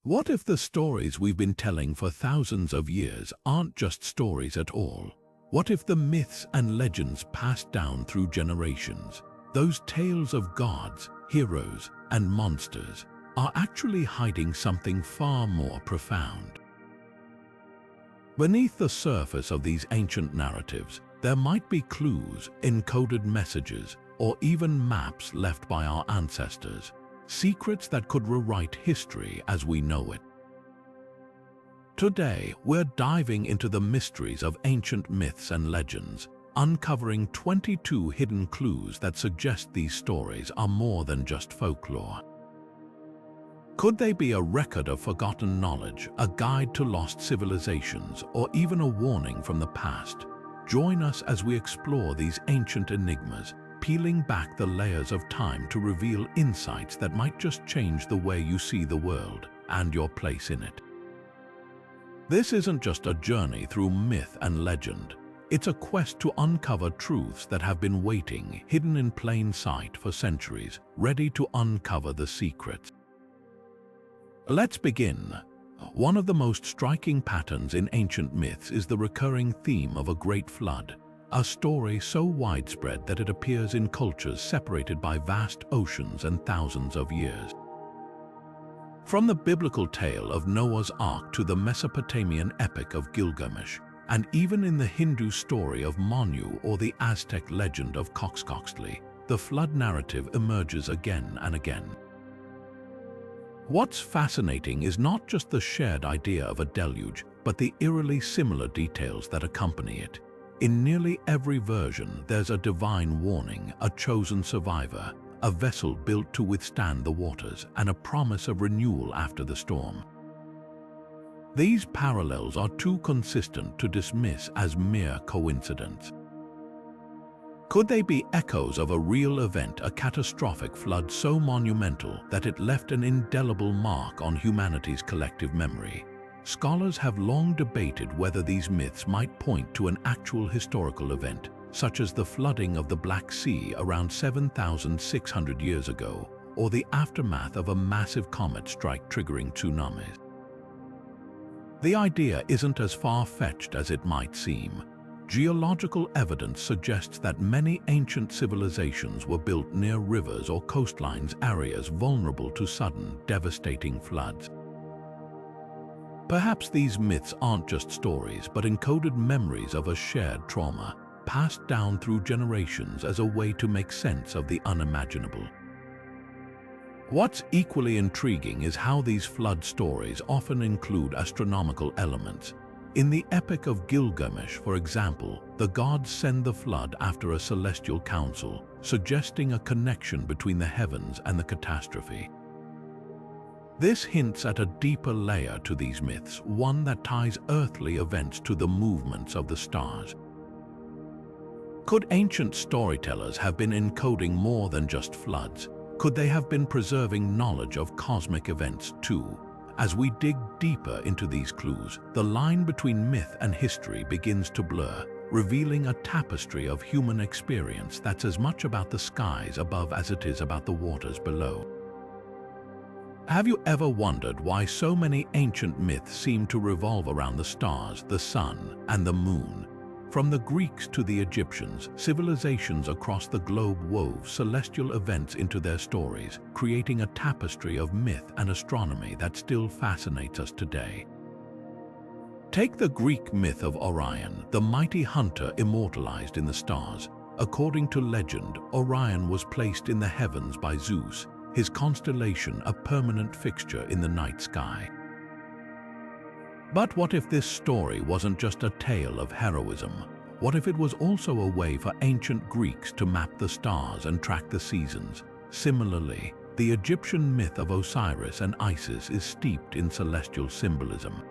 What if the stories we've been telling for thousands of years aren't just stories at all? What if the myths and legends passed down through generations, those tales of gods, heroes, and monsters, are actually hiding something far more profound? Beneath the surface of these ancient narratives, there might be clues, encoded messages, or even maps left by our ancestors, secrets that could rewrite history as we know it. Today, we're diving into the mysteries of ancient myths and legends, uncovering 22 hidden clues that suggest these stories are more than just folklore. Could they be a record of forgotten knowledge, a guide to lost civilizations, or even a warning from the past? Join us as we explore these ancient enigmas, peeling back the layers of time to reveal insights that might just change the way you see the world and your place in it. This isn't just a journey through myth and legend. It's a quest to uncover truths that have been waiting, hidden in plain sight for centuries, ready to uncover the secrets. Let's begin. One of the most striking patterns in ancient myths is the recurring theme of a great flood, a story so widespread that it appears in cultures separated by vast oceans and thousands of years. From the biblical tale of Noah's Ark to the Mesopotamian epic of Gilgamesh, and even in the Hindu story of Manu or the Aztec legend of Coxcoxtli, the flood narrative emerges again and again. What's fascinating is not just the shared idea of a deluge, but the eerily similar details that accompany it. In nearly every version, there's a divine warning, a chosen survivor, a vessel built to withstand the waters, and a promise of renewal after the storm. These parallels are too consistent to dismiss as mere coincidence. Could they be echoes of a real event, a catastrophic flood so monumental that it left an indelible mark on humanity's collective memory? Scholars have long debated whether these myths might point to an actual historical event, such as the flooding of the Black Sea around 7,600 years ago, or the aftermath of a massive comet strike triggering tsunamis. The idea isn't as far-fetched as it might seem. Geological evidence suggests that many ancient civilizations were built near rivers or coastlines, areas vulnerable to sudden, devastating floods. Perhaps these myths aren't just stories, but encoded memories of a shared trauma, passed down through generations as a way to make sense of the unimaginable. What's equally intriguing is how these flood stories often include astronomical elements. In the Epic of Gilgamesh, for example, the gods send the flood after a celestial council, suggesting a connection between the heavens and the catastrophe. This hints at a deeper layer to these myths, one that ties earthly events to the movements of the stars. Could ancient storytellers have been encoding more than just floods? Could they have been preserving knowledge of cosmic events too? As we dig deeper into these clues, the line between myth and history begins to blur, revealing a tapestry of human experience that's as much about the skies above as it is about the waters below. Have you ever wondered why so many ancient myths seem to revolve around the stars, the sun, and the moon? From the Greeks to the Egyptians, civilizations across the globe wove celestial events into their stories, creating a tapestry of myth and astronomy that still fascinates us today. Take the Greek myth of Orion, the mighty hunter immortalized in the stars. According to legend, Orion was placed in the heavens by Zeus, his constellation a permanent fixture in the night sky. But what if this story wasn't just a tale of heroism? What if it was also a way for ancient Greeks to map the stars and track the seasons? Similarly, the Egyptian myth of Osiris and Isis is steeped in celestial symbolism.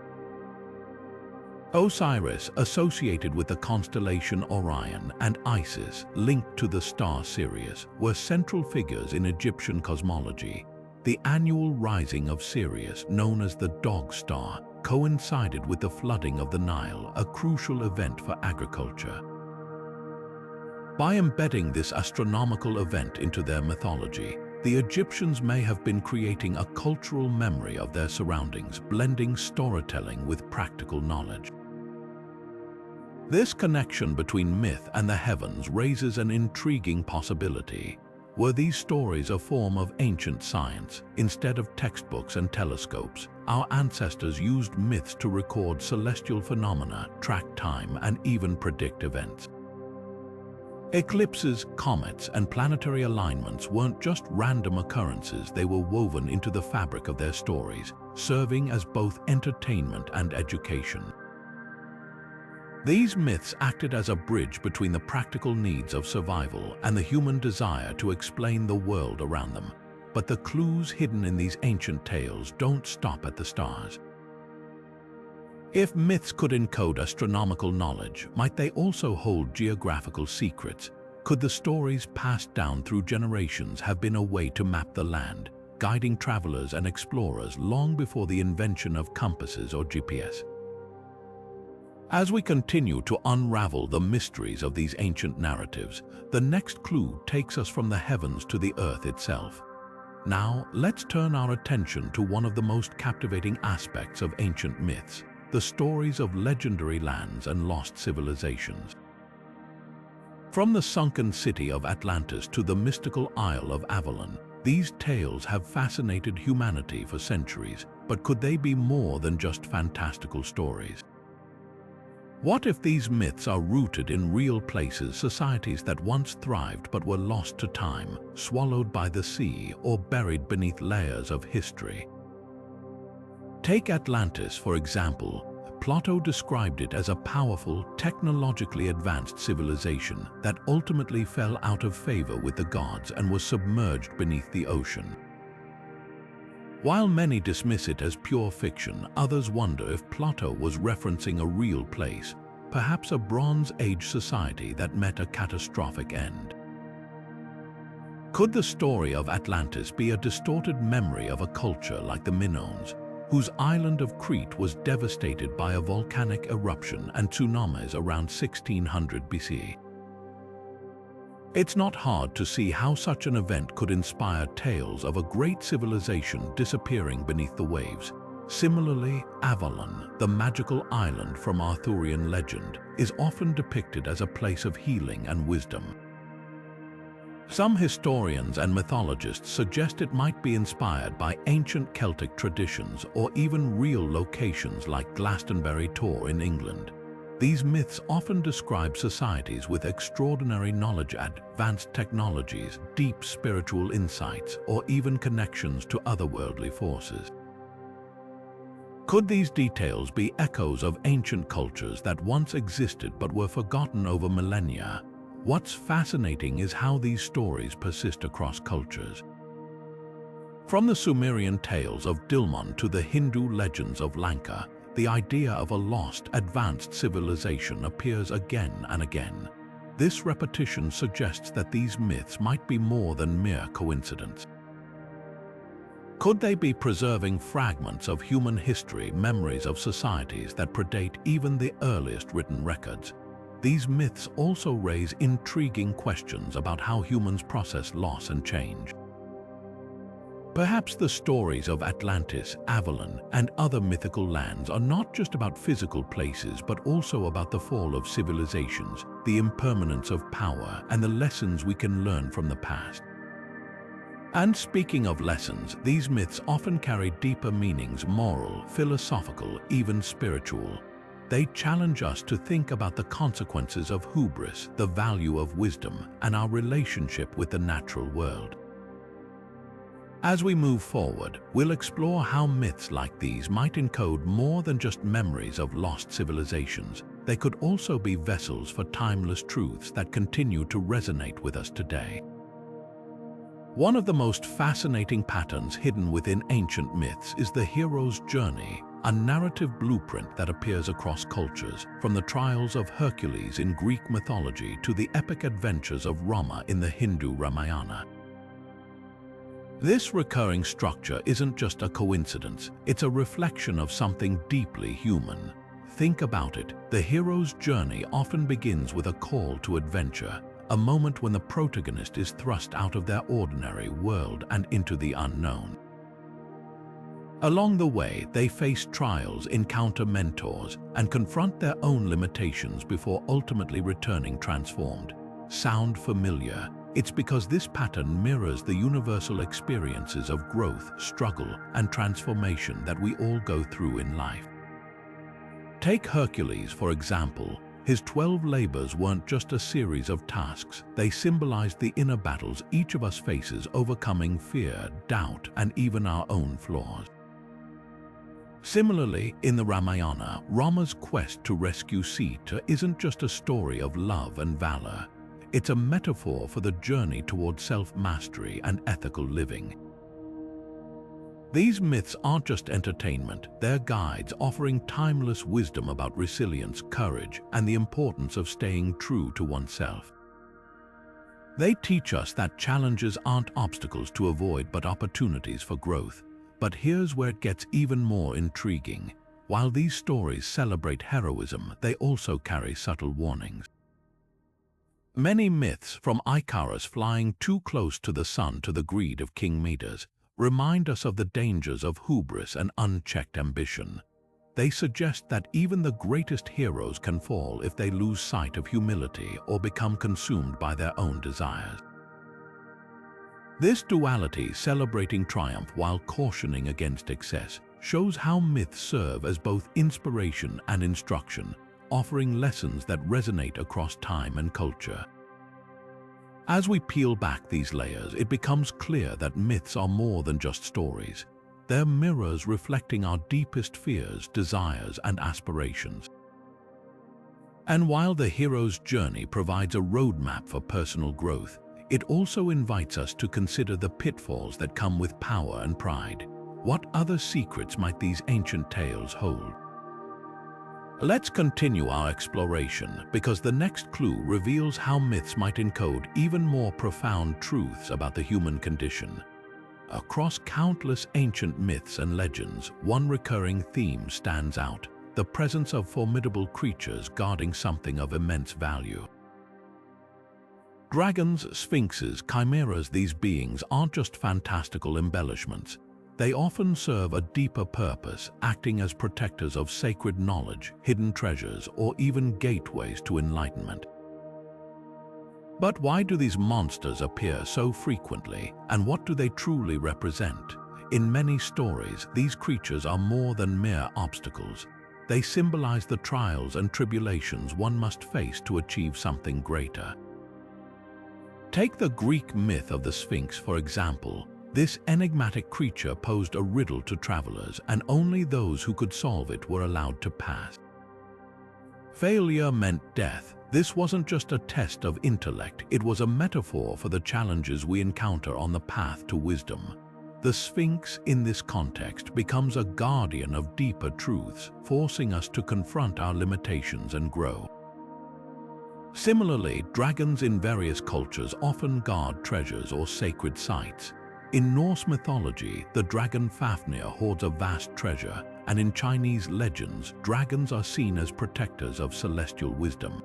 Osiris, associated with the constellation Orion, and Isis, linked to the star Sirius, were central figures in Egyptian cosmology. The annual rising of Sirius, known as the Dog Star, coincided with the flooding of the Nile, a crucial event for agriculture. By embedding this astronomical event into their mythology, the the Egyptians may have been creating a cultural memory of their surroundings, blending storytelling with practical knowledge. This connection between myth and the heavens raises an intriguing possibility. Were these stories a form of ancient science? Instead of textbooks and telescopes, our ancestors used myths to record celestial phenomena, track time, and even predict events. Eclipses, comets, and planetary alignments weren't just random occurrences, they were woven into the fabric of their stories, serving as both entertainment and education. These myths acted as a bridge between the practical needs of survival and the human desire to explain the world around them. But the clues hidden in these ancient tales don't stop at the stars. If myths could encode astronomical knowledge, might they also hold geographical secrets? Could the stories passed down through generations have been a way to map the land, guiding travelers and explorers long before the invention of compasses or GPS? As we continue to unravel the mysteries of these ancient narratives, the next clue takes us from the heavens to the earth itself. Now, let's turn our attention to one of the most captivating aspects of ancient myths, the stories of legendary lands and lost civilizations. From the sunken city of Atlantis to the mystical Isle of Avalon, these tales have fascinated humanity for centuries, but could they be more than just fantastical stories? What if these myths are rooted in real places, societies that once thrived but were lost to time, swallowed by the sea, or buried beneath layers of history? Take Atlantis, for example. Plato described it as a powerful, technologically advanced civilization that ultimately fell out of favor with the gods and was submerged beneath the ocean. While many dismiss it as pure fiction, others wonder if Plato was referencing a real place, perhaps a Bronze Age society that met a catastrophic end. Could the story of Atlantis be a distorted memory of a culture like the Minoans, whose island of Crete was devastated by a volcanic eruption and tsunamis around 1600 BC? It's not hard to see how such an event could inspire tales of a great civilization disappearing beneath the waves. Similarly, Avalon, the magical island from Arthurian legend, is often depicted as a place of healing and wisdom. Some historians and mythologists suggest it might be inspired by ancient Celtic traditions or even real locations like Glastonbury Tor in England. These myths often describe societies with extraordinary knowledge, advanced technologies, deep spiritual insights, or even connections to otherworldly forces. Could these details be echoes of ancient cultures that once existed but were forgotten over millennia? What's fascinating is how these stories persist across cultures. From the Sumerian tales of Dilmun to the Hindu legends of Lanka, the idea of a lost, advanced civilization appears again and again. This repetition suggests that these myths might be more than mere coincidence. Could they be preserving fragments of human history, memories of societies that predate even the earliest written records? These myths also raise intriguing questions about how humans process loss and change. Perhaps the stories of Atlantis, Avalon, and other mythical lands are not just about physical places, but also about the fall of civilizations, the impermanence of power, and the lessons we can learn from the past. And speaking of lessons, these myths often carry deeper meanings: moral, philosophical, even spiritual. They challenge us to think about the consequences of hubris, the value of wisdom, and our relationship with the natural world. As we move forward, we'll explore how myths like these might encode more than just memories of lost civilizations. They could also be vessels for timeless truths that continue to resonate with us today. One of the most fascinating patterns hidden within ancient myths is the hero's journey, a narrative blueprint that appears across cultures, from the trials of Hercules in Greek mythology to the epic adventures of Rama in the Hindu Ramayana. This recurring structure isn't just a coincidence, it's a reflection of something deeply human. Think about it. The hero's journey often begins with a call to adventure, a moment when the protagonist is thrust out of their ordinary world and into the unknown. Along the way, they face trials, encounter mentors, and confront their own limitations before ultimately returning transformed. Sound familiar? It's because this pattern mirrors the universal experiences of growth, struggle, and transformation that we all go through in life. Take Hercules, for example. His 12 labors weren't just a series of tasks. They symbolized the inner battles each of us faces, overcoming fear, doubt, and even our own flaws. Similarly, in the Ramayana, Rama's quest to rescue Sita isn't just a story of love and valor. It's a metaphor for the journey toward self-mastery and ethical living. These myths aren't just entertainment, they're guides offering timeless wisdom about resilience, courage, and the importance of staying true to oneself. They teach us that challenges aren't obstacles to avoid but opportunities for growth. But here's where it gets even more intriguing. While these stories celebrate heroism, they also carry subtle warnings. Many myths, from Icarus flying too close to the sun to the greed of King Midas, remind us of the dangers of hubris and unchecked ambition. They suggest that even the greatest heroes can fall if they lose sight of humility or become consumed by their own desires. This duality, celebrating triumph while cautioning against excess, shows how myths serve as both inspiration and instruction, offering lessons that resonate across time and culture. As we peel back these layers, it becomes clear that myths are more than just stories. They're mirrors reflecting our deepest fears, desires, and aspirations. And while the hero's journey provides a roadmap for personal growth, it also invites us to consider the pitfalls that come with power and pride. What other secrets might these ancient tales hold? Let's continue our exploration, because the next clue reveals how myths might encode even more profound truths about the human condition. Across countless ancient myths and legends, one recurring theme stands out: the presence of formidable creatures guarding something of immense value. Dragons, sphinxes, chimeras, these beings aren't just fantastical embellishments. They often serve a deeper purpose, acting as protectors of sacred knowledge, hidden treasures, or even gateways to enlightenment. But why do these monsters appear so frequently, and what do they truly represent? In many stories, these creatures are more than mere obstacles. They symbolize the trials and tribulations one must face to achieve something greater. Take the Greek myth of the Sphinx, for example. This enigmatic creature posed a riddle to travelers, and only those who could solve it were allowed to pass. Failure meant death. This wasn't just a test of intellect, it was a metaphor for the challenges we encounter on the path to wisdom. The Sphinx, in this context, becomes a guardian of deeper truths, forcing us to confront our limitations and grow. Similarly, dragons in various cultures often guard treasures or sacred sites. In Norse mythology, the dragon Fafnir hoards a vast treasure, and in Chinese legends, dragons are seen as protectors of celestial wisdom.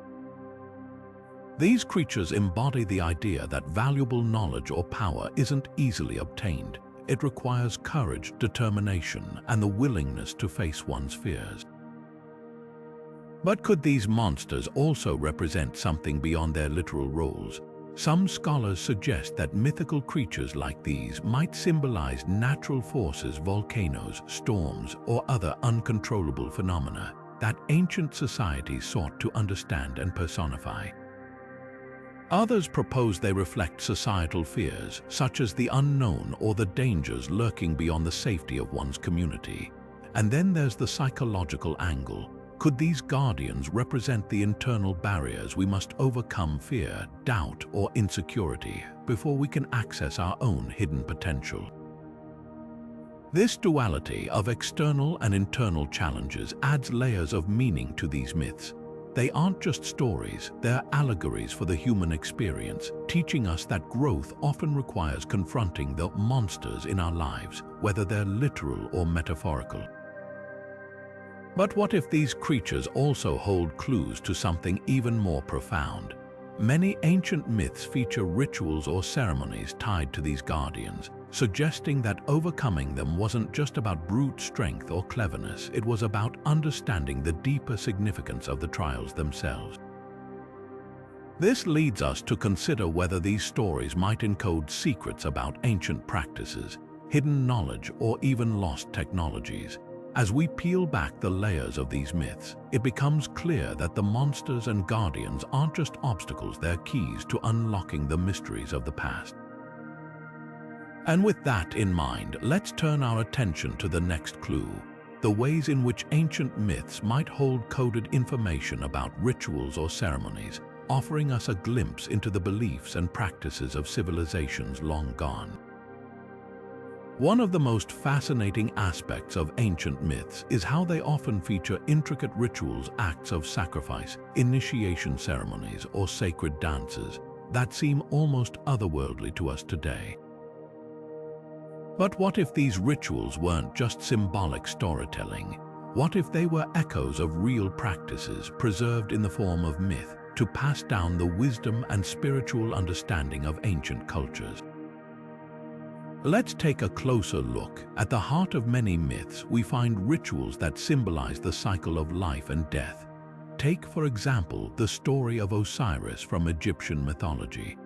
These creatures embody the idea that valuable knowledge or power isn't easily obtained. It requires courage, determination, and the willingness to face one's fears. But could these monsters also represent something beyond their literal roles? Some scholars suggest that mythical creatures like these might symbolize natural forces, volcanoes, storms, or other uncontrollable phenomena that ancient societies sought to understand and personify. Others propose they reflect societal fears, such as the unknown or the dangers lurking beyond the safety of one's community. And then there's the psychological angle. Could these guardians represent the internal barriers we must overcome: fear, doubt, or insecurity before we can access our own hidden potential? This duality of external and internal challenges adds layers of meaning to these myths. They aren't just stories, they're allegories for the human experience, teaching us that growth often requires confronting the monsters in our lives, whether they're literal or metaphorical. But what if these creatures also hold clues to something even more profound? Many ancient myths feature rituals or ceremonies tied to these guardians, suggesting that overcoming them wasn't just about brute strength or cleverness, it was about understanding the deeper significance of the trials themselves. This leads us to consider whether these stories might encode secrets about ancient practices, hidden knowledge, or even lost technologies. As we peel back the layers of these myths, it becomes clear that the monsters and guardians aren't just obstacles, they're keys to unlocking the mysteries of the past. And with that in mind, let's turn our attention to the next clue: the ways in which ancient myths might hold coded information about rituals or ceremonies, offering us a glimpse into the beliefs and practices of civilizations long gone. One of the most fascinating aspects of ancient myths is how they often feature intricate rituals, acts of sacrifice, initiation ceremonies, or sacred dances that seem almost otherworldly to us today. But what if these rituals weren't just symbolic storytelling? What if they were echoes of real practices preserved in the form of myth to pass down the wisdom and spiritual understanding of ancient cultures? Let's take a closer look. At the heart of many myths, we find rituals that symbolize the cycle of life and death. Take, for example, the story of Osiris from Egyptian mythology.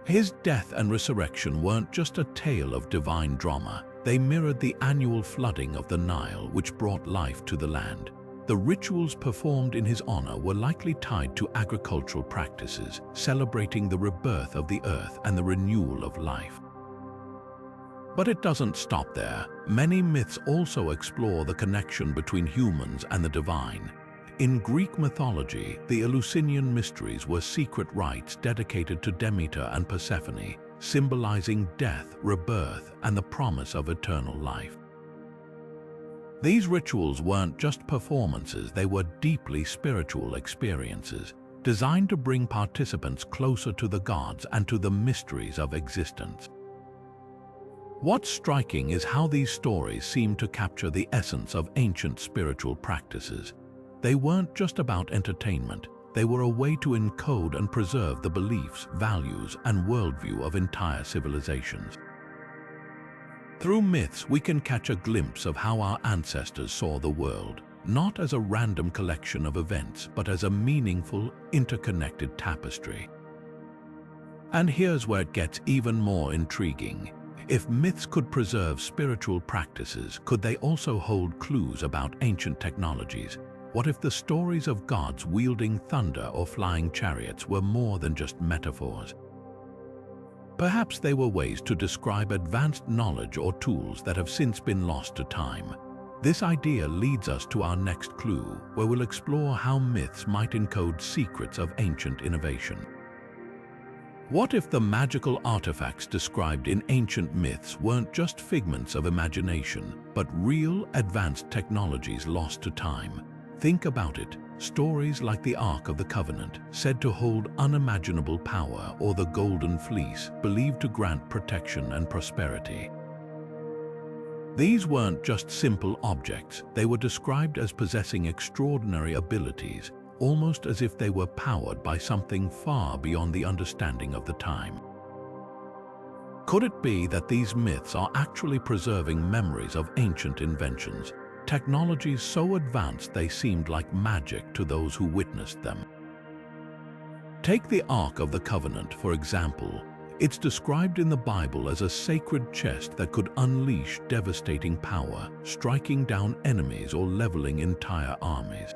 His death and resurrection weren't just a tale of divine drama. They mirrored the annual flooding of the Nile, which brought life to the land. The rituals performed in his honor were likely tied to agricultural practices, celebrating the rebirth of the earth and the renewal of life. But it doesn't stop there. Many myths also explore the connection between humans and the divine. In Greek mythology, the Eleusinian mysteries were secret rites dedicated to Demeter and Persephone, symbolizing death, rebirth, and the promise of eternal life. These rituals weren't just performances, they were deeply spiritual experiences, designed to bring participants closer to the gods and to the mysteries of existence. What's striking is how these stories seem to capture the essence of ancient spiritual practices. They weren't just about entertainment, they were a way to encode and preserve the beliefs, values, and worldview of entire civilizations. Through myths, we can catch a glimpse of how our ancestors saw the world, not as a random collection of events, but as a meaningful, interconnected tapestry. And here's where it gets even more intriguing. If myths could preserve spiritual practices, could they also hold clues about ancient technologies? What if the stories of gods wielding thunder or flying chariots were more than just metaphors? Perhaps they were ways to describe advanced knowledge or tools that have since been lost to time. This idea leads us to our next clue, where we'll explore how myths might encode secrets of ancient innovation. What if the magical artifacts described in ancient myths weren't just figments of imagination, but real, advanced technologies lost to time? Think about it. Stories like the Ark of the Covenant, said to hold unimaginable power, or the Golden Fleece, believed to grant protection and prosperity. These weren't just simple objects, they were described as possessing extraordinary abilities, almost as if they were powered by something far beyond the understanding of the time. Could it be that these myths are actually preserving memories of ancient inventions, technologies so advanced they seemed like magic to those who witnessed them? Take the Ark of the Covenant, for example. It's described in the Bible as a sacred chest that could unleash devastating power, striking down enemies or leveling entire armies.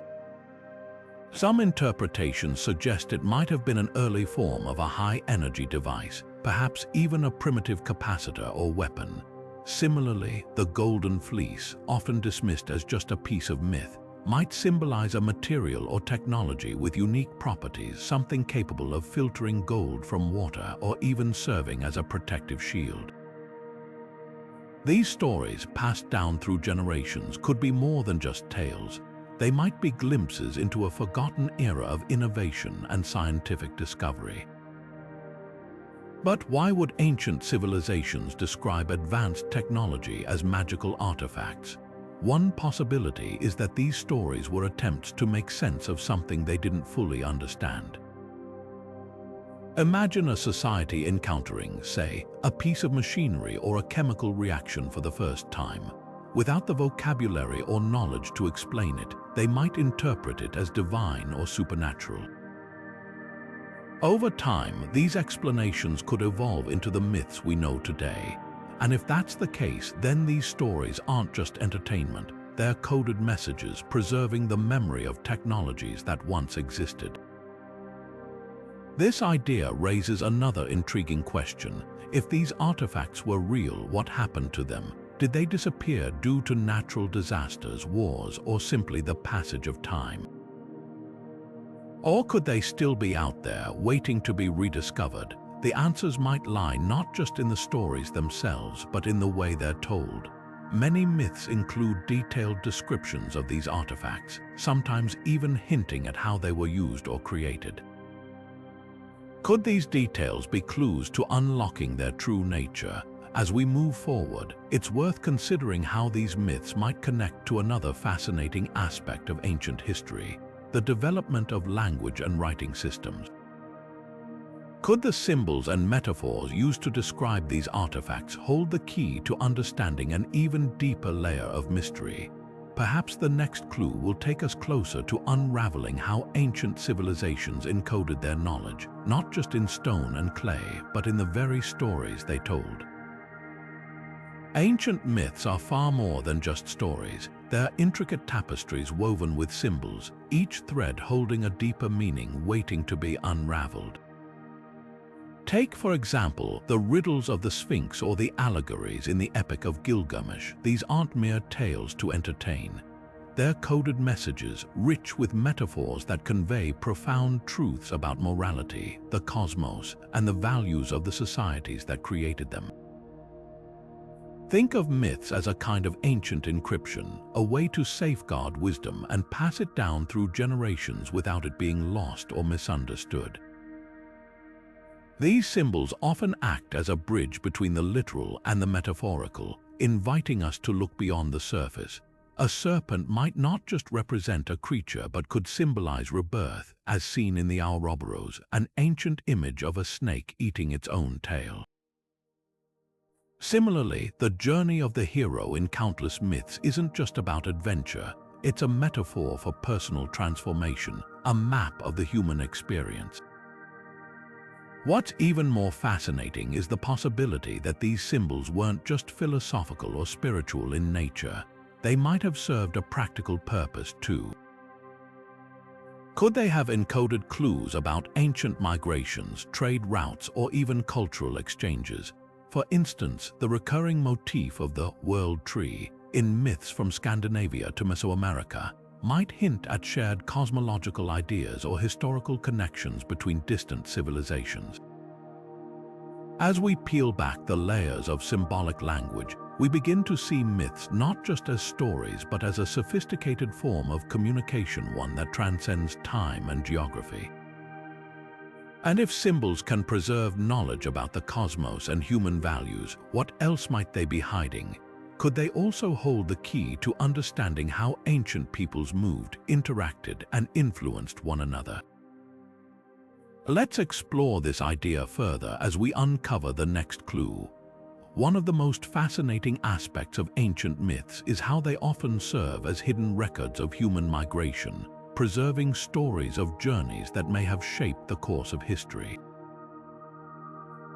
Some interpretations suggest it might have been an early form of a high-energy device, perhaps even a primitive capacitor or weapon. Similarly, the Golden Fleece, often dismissed as just a piece of myth, might symbolize a material or technology with unique properties, something capable of filtering gold from water or even serving as a protective shield. These stories, passed down through generations, could be more than just tales. They might be glimpses into a forgotten era of innovation and scientific discovery. But why would ancient civilizations describe advanced technology as magical artifacts? One possibility is that these stories were attempts to make sense of something they didn't fully understand. Imagine a society encountering, say, a piece of machinery or a chemical reaction for the first time. Without the vocabulary or knowledge to explain it, they might interpret it as divine or supernatural. Over time, these explanations could evolve into the myths we know today. And if that's the case, then these stories aren't just entertainment, they're coded messages preserving the memory of technologies that once existed. This idea raises another intriguing question. If these artifacts were real, what happened to them? Did they disappear due to natural disasters, wars, or simply the passage of time? Or could they still be out there, waiting to be rediscovered? The answers might lie not just in the stories themselves, but in the way they're told. Many myths include detailed descriptions of these artifacts, sometimes even hinting at how they were used or created. Could these details be clues to unlocking their true nature? As we move forward, it's worth considering how these myths might connect to another fascinating aspect of ancient history: the development of language and writing systems. Could the symbols and metaphors used to describe these artifacts hold the key to understanding an even deeper layer of mystery? Perhaps the next clue will take us closer to unraveling how ancient civilizations encoded their knowledge, not just in stone and clay, but in the very stories they told. Ancient myths are far more than just stories. They're intricate tapestries woven with symbols, each thread holding a deeper meaning waiting to be unraveled. Take, for example, the riddles of the Sphinx or the allegories in the Epic of Gilgamesh. These aren't mere tales to entertain. They're coded messages, rich with metaphors that convey profound truths about morality, the cosmos, and the values of the societies that created them. Think of myths as a kind of ancient encryption, a way to safeguard wisdom and pass it down through generations without it being lost or misunderstood. These symbols often act as a bridge between the literal and the metaphorical, inviting us to look beyond the surface. A serpent might not just represent a creature but could symbolize rebirth, as seen in the Ouroboros, an ancient image of a snake eating its own tail. Similarly, the journey of the hero in countless myths isn't just about adventure. It's a metaphor for personal transformation, a map of the human experience. What's even more fascinating is the possibility that these symbols weren't just philosophical or spiritual in nature. They might have served a practical purpose too. Could they have encoded clues about ancient migrations, trade routes, or even cultural exchanges? For instance, the recurring motif of the world tree in myths from Scandinavia to Mesoamerica might hint at shared cosmological ideas or historical connections between distant civilizations. As we peel back the layers of symbolic language, we begin to see myths not just as stories but as a sophisticated form of communication, one that transcends time and geography. And if symbols can preserve knowledge about the cosmos and human values, what else might they be hiding? Could they also hold the key to understanding how ancient peoples moved, interacted, and influenced one another? Let's explore this idea further as we uncover the next clue. One of the most fascinating aspects of ancient myths is how they often serve as hidden records of human migration, preserving stories of journeys that may have shaped the course of history.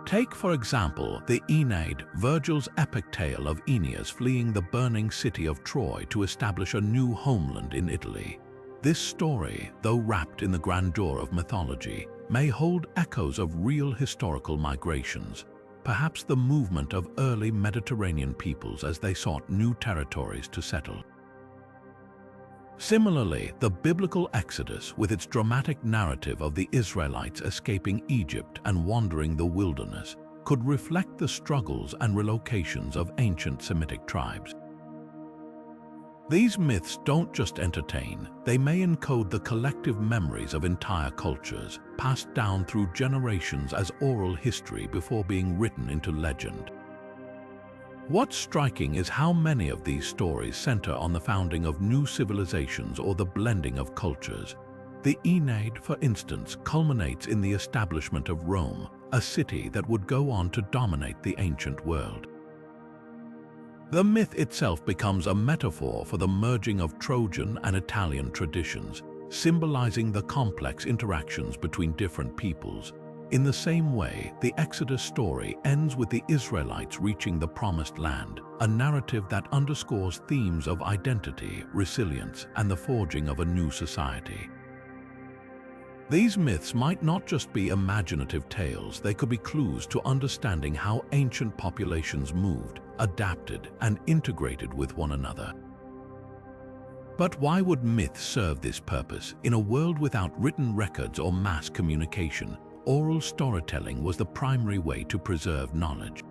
Take, for example, the Aeneid, Virgil's epic tale of Aeneas fleeing the burning city of Troy to establish a new homeland in Italy. This story, though wrapped in the grandeur of mythology, may hold echoes of real historical migrations, perhaps the movement of early Mediterranean peoples as they sought new territories to settle. Similarly, the biblical Exodus, with its dramatic narrative of the Israelites escaping Egypt and wandering the wilderness, could reflect the struggles and relocations of ancient Semitic tribes. These myths don't just entertain, they may encode the collective memories of entire cultures, passed down through generations as oral history before being written into legend. What's striking is how many of these stories center on the founding of new civilizations or the blending of cultures. The Aeneid, for instance, culminates in the establishment of Rome, a city that would go on to dominate the ancient world. The myth itself becomes a metaphor for the merging of Trojan and Italian traditions, symbolizing the complex interactions between different peoples. In the same way, the Exodus story ends with the Israelites reaching the Promised Land, a narrative that underscores themes of identity, resilience, and the forging of a new society. These myths might not just be imaginative tales, they could be clues to understanding how ancient populations moved, adapted, and integrated with one another. But why would myths serve this purpose? In a world without written records or mass communication, oral storytelling was the primary way to preserve knowledge.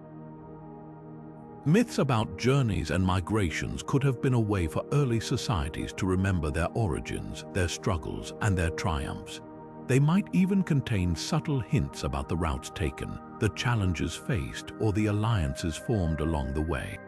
Myths about journeys and migrations could have been a way for early societies to remember their origins, their struggles, and their triumphs. They might even contain subtle hints about the routes taken, the challenges faced, or the alliances formed along the way.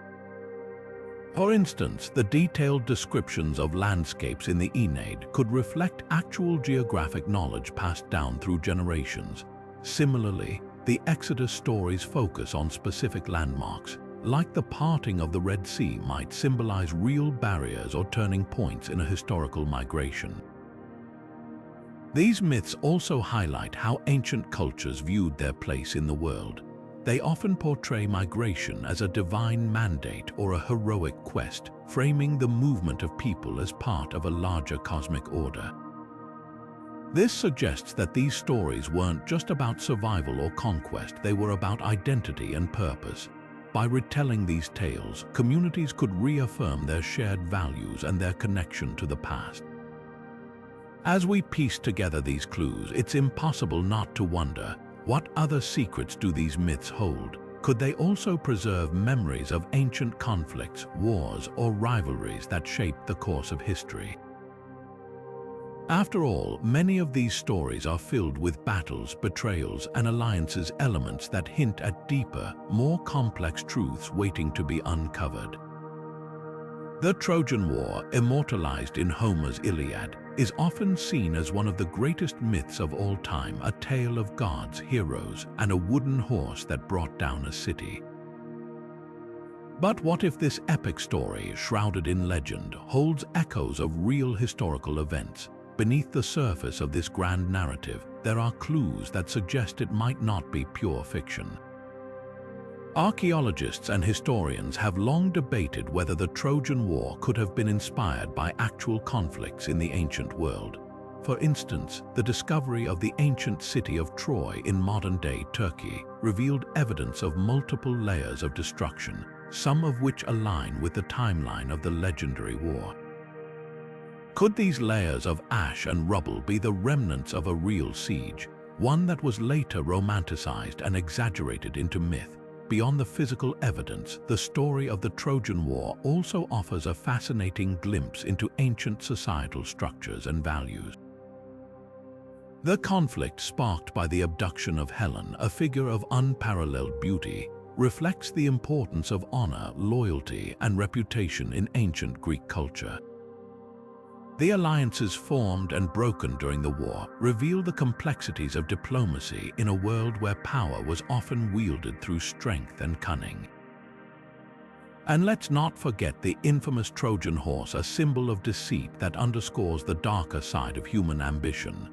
For instance, the detailed descriptions of landscapes in the Aeneid could reflect actual geographic knowledge passed down through generations. Similarly, the Exodus stories focus on specific landmarks, like the parting of the Red Sea might symbolize real barriers or turning points in a historical migration. These myths also highlight how ancient cultures viewed their place in the world. They often portray migration as a divine mandate or a heroic quest, framing the movement of people as part of a larger cosmic order. This suggests that these stories weren't just about survival or conquest, they were about identity and purpose. By retelling these tales, communities could reaffirm their shared values and their connection to the past. As we piece together these clues, it's impossible not to wonder, what other secrets do these myths hold? Could they also preserve memories of ancient conflicts, wars, or rivalries that shaped the course of history? After all, many of these stories are filled with battles, betrayals, and alliances, elements that hint at deeper, more complex truths waiting to be uncovered. The Trojan War, immortalized in Homer's Iliad, is often seen as one of the greatest myths of all time, a tale of gods, heroes, and a wooden horse that brought down a city. But what if this epic story, shrouded in legend, holds echoes of real historical events? Beneath the surface of this grand narrative, there are clues that suggest it might not be pure fiction. Archaeologists and historians have long debated whether the Trojan War could have been inspired by actual conflicts in the ancient world. For instance, the discovery of the ancient city of Troy in modern-day Turkey revealed evidence of multiple layers of destruction, some of which align with the timeline of the legendary war. Could these layers of ash and rubble be the remnants of a real siege, one that was later romanticized and exaggerated into myth? Beyond the physical evidence, the story of the Trojan War also offers a fascinating glimpse into ancient societal structures and values. The conflict sparked by the abduction of Helen, a figure of unparalleled beauty, reflects the importance of honor, loyalty, and reputation in ancient Greek culture. The alliances formed and broken during the war reveal the complexities of diplomacy in a world where power was often wielded through strength and cunning. And let's not forget the infamous Trojan horse, a symbol of deceit that underscores the darker side of human ambition.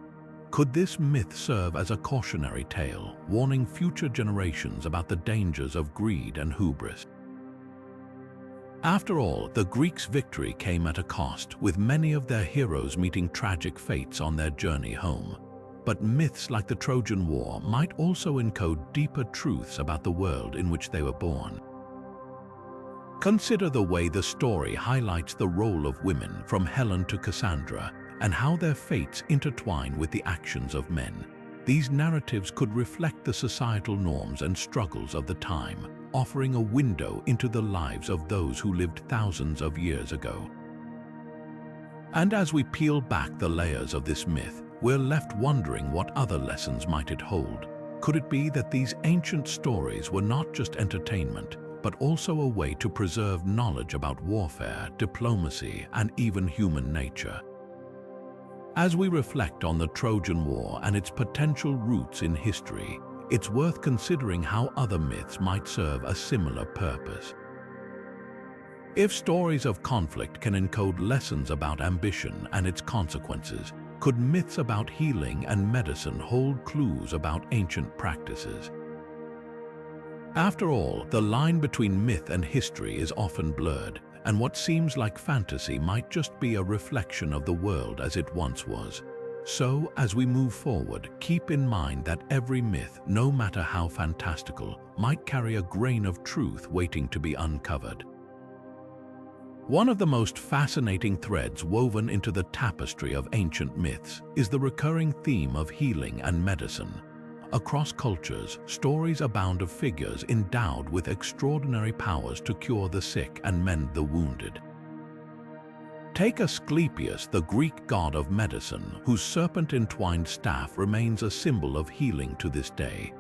Could this myth serve as a cautionary tale, warning future generations about the dangers of greed and hubris? After all, the Greeks' victory came at a cost, with many of their heroes meeting tragic fates on their journey home. But myths like the Trojan War might also encode deeper truths about the world in which they were born. Consider the way the story highlights the role of women, from Helen to Cassandra, and how their fates intertwine with the actions of men. These narratives could reflect the societal norms and struggles of the time, offering a window into the lives of those who lived thousands of years ago. And as we peel back the layers of this myth, we're left wondering what other lessons might it hold. Could it be that these ancient stories were not just entertainment, but also a way to preserve knowledge about warfare, diplomacy, and even human nature? As we reflect on the Trojan War and its potential roots in history, it's worth considering how other myths might serve a similar purpose. If stories of conflict can encode lessons about ambition and its consequences, could myths about healing and medicine hold clues about ancient practices? After all, the line between myth and history is often blurred, and what seems like fantasy might just be a reflection of the world as it once was. So, as we move forward, keep in mind that every myth, no matter how fantastical, might carry a grain of truth waiting to be uncovered. One of the most fascinating threads woven into the tapestry of ancient myths is the recurring theme of healing and medicine. Across cultures, stories abound of figures endowed with extraordinary powers to cure the sick and mend the wounded. Take Asclepius, the Greek god of medicine, whose serpent-entwined staff remains a symbol of healing to this day.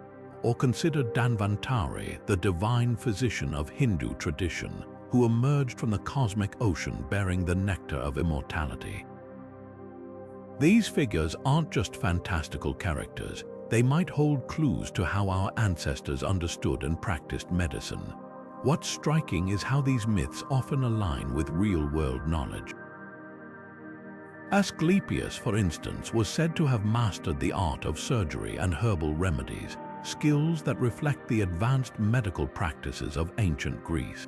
Or consider Dhanvantari, the divine physician of Hindu tradition, who emerged from the cosmic ocean bearing the nectar of immortality. These figures aren't just fantastical characters, they might hold clues to how our ancestors understood and practiced medicine. What's striking is how these myths often align with real-world knowledge. Asclepius, for instance, was said to have mastered the art of surgery and herbal remedies, skills that reflect the advanced medical practices of ancient Greece.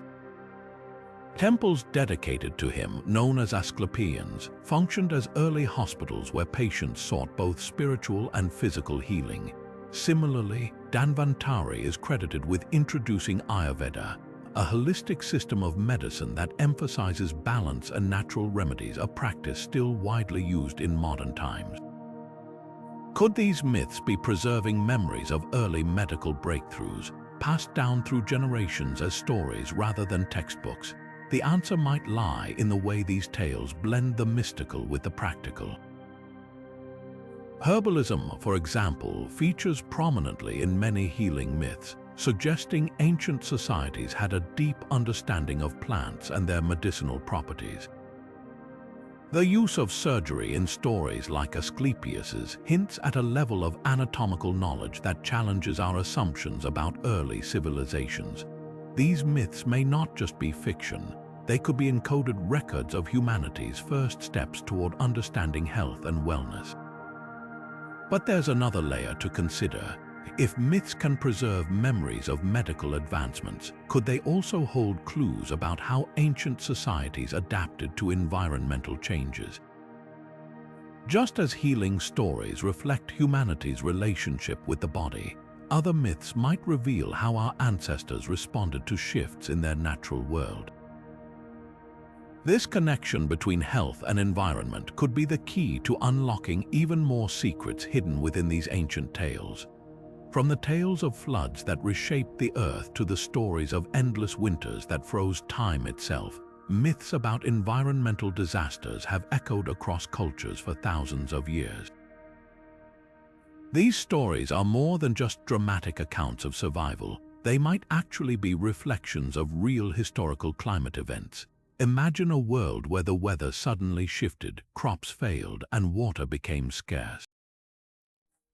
Temples dedicated to him, known as Asclepians, functioned as early hospitals where patients sought both spiritual and physical healing. Similarly, Dhanvantari is credited with introducing Ayurveda, a holistic system of medicine that emphasizes balance and natural remedies, a practice still widely used in modern times. Could these myths be preserving memories of early medical breakthroughs, passed down through generations as stories rather than textbooks? The answer might lie in the way these tales blend the mystical with the practical. Herbalism, for example, features prominently in many healing myths, suggesting ancient societies had a deep understanding of plants and their medicinal properties. The use of surgery in stories like Asclepius's hints at a level of anatomical knowledge that challenges our assumptions about early civilizations. These myths may not just be fiction, they could be encoded records of humanity's first steps toward understanding health and wellness. But there's another layer to consider. If myths can preserve memories of medical advancements, could they also hold clues about how ancient societies adapted to environmental changes? Just as healing stories reflect humanity's relationship with the body, other myths might reveal how our ancestors responded to shifts in their natural world. This connection between health and environment could be the key to unlocking even more secrets hidden within these ancient tales. From the tales of floods that reshaped the earth to the stories of endless winters that froze time itself, myths about environmental disasters have echoed across cultures for thousands of years. These stories are more than just dramatic accounts of survival. They might actually be reflections of real historical climate events. Imagine a world where the weather suddenly shifted, crops failed, and water became scarce.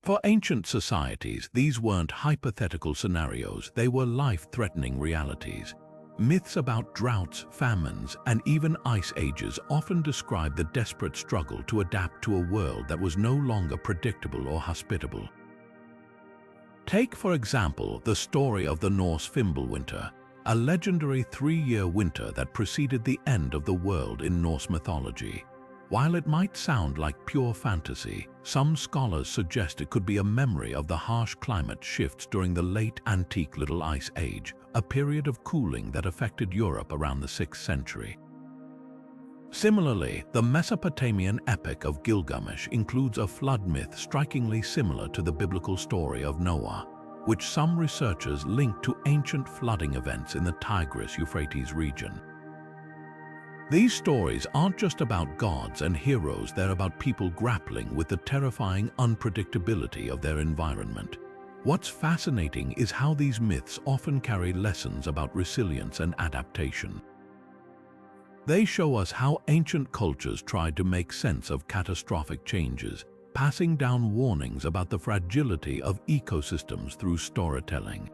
For ancient societies, these weren't hypothetical scenarios, they were life-threatening realities. Myths about droughts, famines, and even ice ages often describe the desperate struggle to adapt to a world that was no longer predictable or hospitable. Take, for example, the story of the Norse Fimbulwinter, a legendary 3-year winter that preceded the end of the world in Norse mythology. While it might sound like pure fantasy, some scholars suggest it could be a memory of the harsh climate shifts during the late antique Little Ice Age, a period of cooling that affected Europe around the 6th century. Similarly, the Mesopotamian epic of Gilgamesh includes a flood myth strikingly similar to the biblical story of Noah, which some researchers link to ancient flooding events in the Tigris-Euphrates region. These stories aren't just about gods and heroes, they're about people grappling with the terrifying unpredictability of their environment. What's fascinating is how these myths often carry lessons about resilience and adaptation. They show us how ancient cultures tried to make sense of catastrophic changes, passing down warnings about the fragility of ecosystems through storytelling.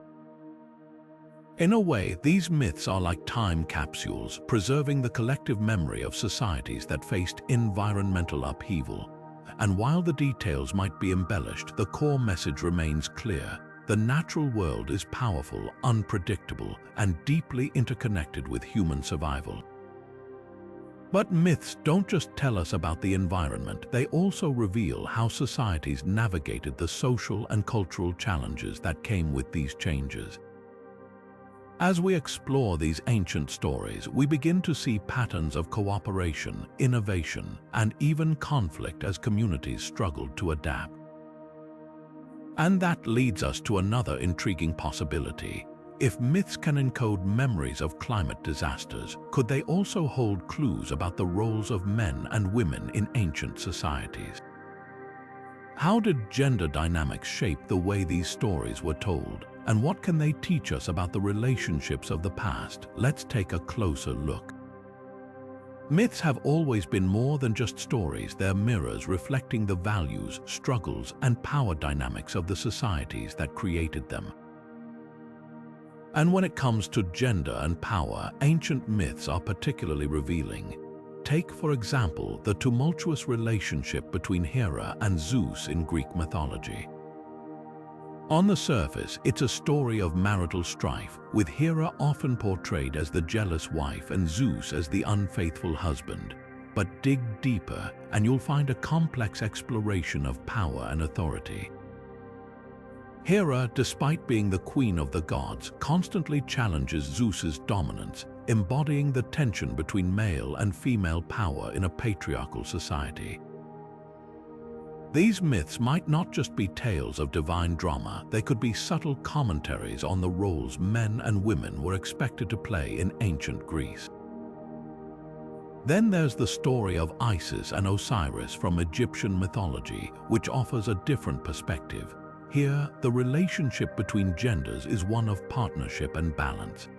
In a way, these myths are like time capsules, preserving the collective memory of societies that faced environmental upheaval. And while the details might be embellished, the core message remains clear. The natural world is powerful, unpredictable, and deeply interconnected with human survival. But myths don't just tell us about the environment, they also reveal how societies navigated the social and cultural challenges that came with these changes. As we explore these ancient stories, we begin to see patterns of cooperation, innovation, and even conflict as communities struggled to adapt. And that leads us to another intriguing possibility. If myths can encode memories of climate disasters, could they also hold clues about the roles of men and women in ancient societies? How did gender dynamics shape the way these stories were told? And what can they teach us about the relationships of the past? Let's take a closer look. Myths have always been more than just stories. They're mirrors reflecting the values, struggles, and power dynamics of the societies that created them. And when it comes to gender and power, ancient myths are particularly revealing. Take, for example, the tumultuous relationship between Hera and Zeus in Greek mythology. On the surface, it's a story of marital strife, with Hera often portrayed as the jealous wife and Zeus as the unfaithful husband. But dig deeper, and you'll find a complex exploration of power and authority. Hera, despite being the queen of the gods, constantly challenges Zeus's dominance, embodying the tension between male and female power in a patriarchal society. These myths might not just be tales of divine drama, they could be subtle commentaries on the roles men and women were expected to play in ancient Greece. Then there's the story of Isis and Osiris from Egyptian mythology, which offers a different perspective. Here, the relationship between genders is one of partnership and balance.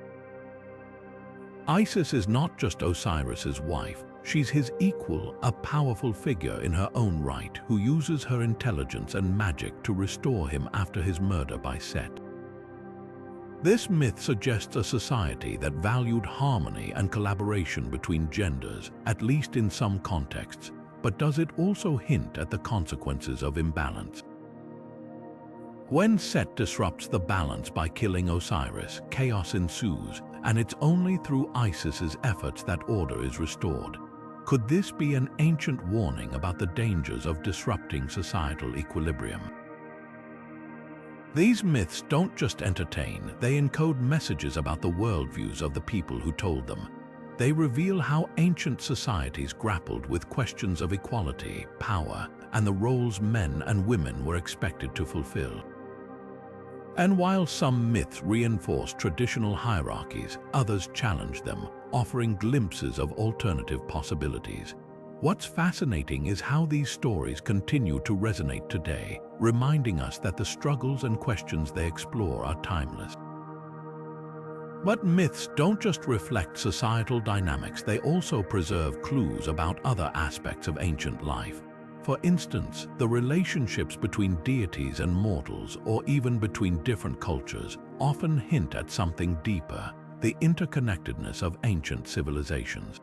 Isis is not just Osiris's wife, she's his equal, a powerful figure in her own right who uses her intelligence and magic to restore him after his murder by Set. This myth suggests a society that valued harmony and collaboration between genders, at least in some contexts, but does it also hint at the consequences of imbalance? When Set disrupts the balance by killing Osiris, chaos ensues, and it's only through Isis's efforts that order is restored. Could this be an ancient warning about the dangers of disrupting societal equilibrium? These myths don't just entertain, they encode messages about the worldviews of the people who told them. They reveal how ancient societies grappled with questions of equality, power, and the roles men and women were expected to fulfill. And while some myths reinforce traditional hierarchies, others challenge them, offering glimpses of alternative possibilities. What's fascinating is how these stories continue to resonate today, reminding us that the struggles and questions they explore are timeless. But myths don't just reflect societal dynamics, they also preserve clues about other aspects of ancient life. For instance, the relationships between deities and mortals, or even between different cultures, often hint at something deeper, the interconnectedness of ancient civilizations.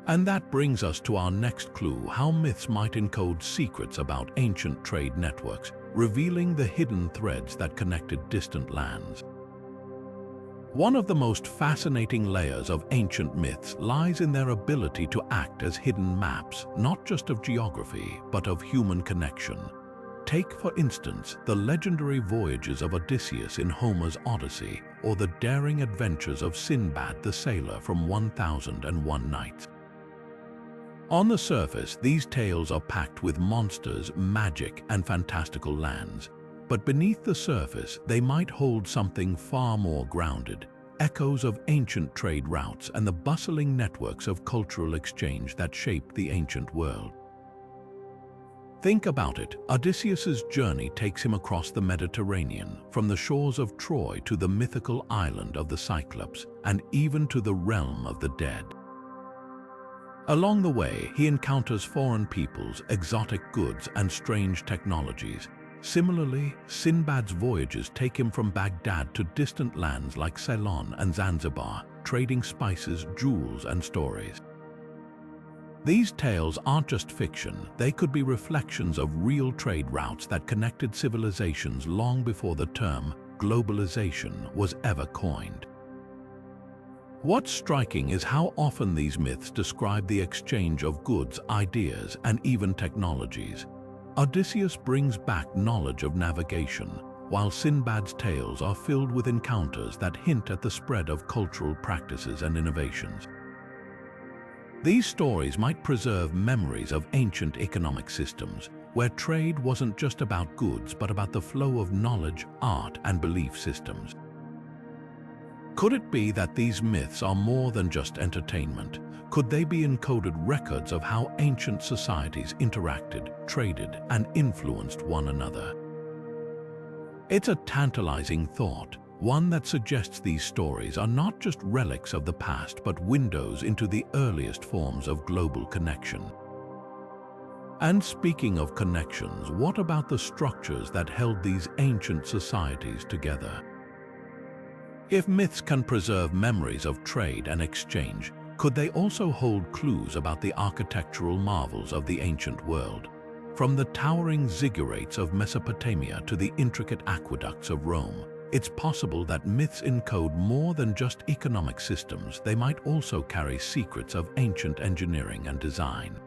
And that brings us to our next clue, how myths might encode secrets about ancient trade networks, revealing the hidden threads that connected distant lands. One of the most fascinating layers of ancient myths lies in their ability to act as hidden maps, not just of geography, but of human connection. Take, for instance, the legendary voyages of Odysseus in Homer's Odyssey, or the daring adventures of Sinbad the sailor from 1001 Nights. On the surface, these tales are packed with monsters, magic, and fantastical lands. But beneath the surface, they might hold something far more grounded, echoes of ancient trade routes and the bustling networks of cultural exchange that shaped the ancient world. Think about it. Odysseus's journey takes him across the Mediterranean, from the shores of Troy to the mythical island of the Cyclops, and even to the realm of the dead. Along the way, he encounters foreign peoples, exotic goods, and strange technologies. Similarly, Sinbad's voyages take him from Baghdad to distant lands like Ceylon and Zanzibar, trading spices, jewels, and stories. These tales aren't just fiction, they could be reflections of real trade routes that connected civilizations long before the term globalization was ever coined. What's striking is how often these myths describe the exchange of goods, ideas, and even technologies. Odysseus brings back knowledge of navigation, while Sinbad's tales are filled with encounters that hint at the spread of cultural practices and innovations. These stories might preserve memories of ancient economic systems, where trade wasn't just about goods but about the flow of knowledge, art, and belief systems. Could it be that these myths are more than just entertainment? Could they be encoded records of how ancient societies interacted, traded, and influenced one another? It's a tantalizing thought, one that suggests these stories are not just relics of the past but windows into the earliest forms of global connection. And speaking of connections, what about the structures that held these ancient societies together? If myths can preserve memories of trade and exchange, could they also hold clues about the architectural marvels of the ancient world? From the towering ziggurats of Mesopotamia to the intricate aqueducts of Rome, it's possible that myths encode more than just economic systems. They might also carry secrets of ancient engineering and design.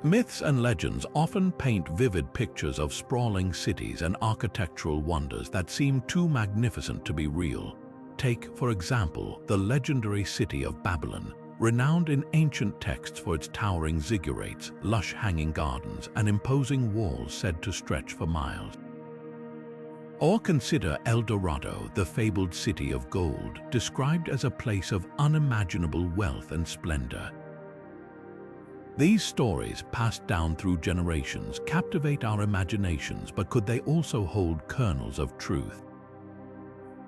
Myths and legends often paint vivid pictures of sprawling cities and architectural wonders that seem too magnificent to be real. Take, for example, the legendary city of Babylon, renowned in ancient texts for its towering ziggurats, lush hanging gardens, and imposing walls said to stretch for miles. Or consider El Dorado, the fabled city of gold, described as a place of unimaginable wealth and splendor. These stories, passed down through generations, captivate our imaginations, but could they also hold kernels of truth?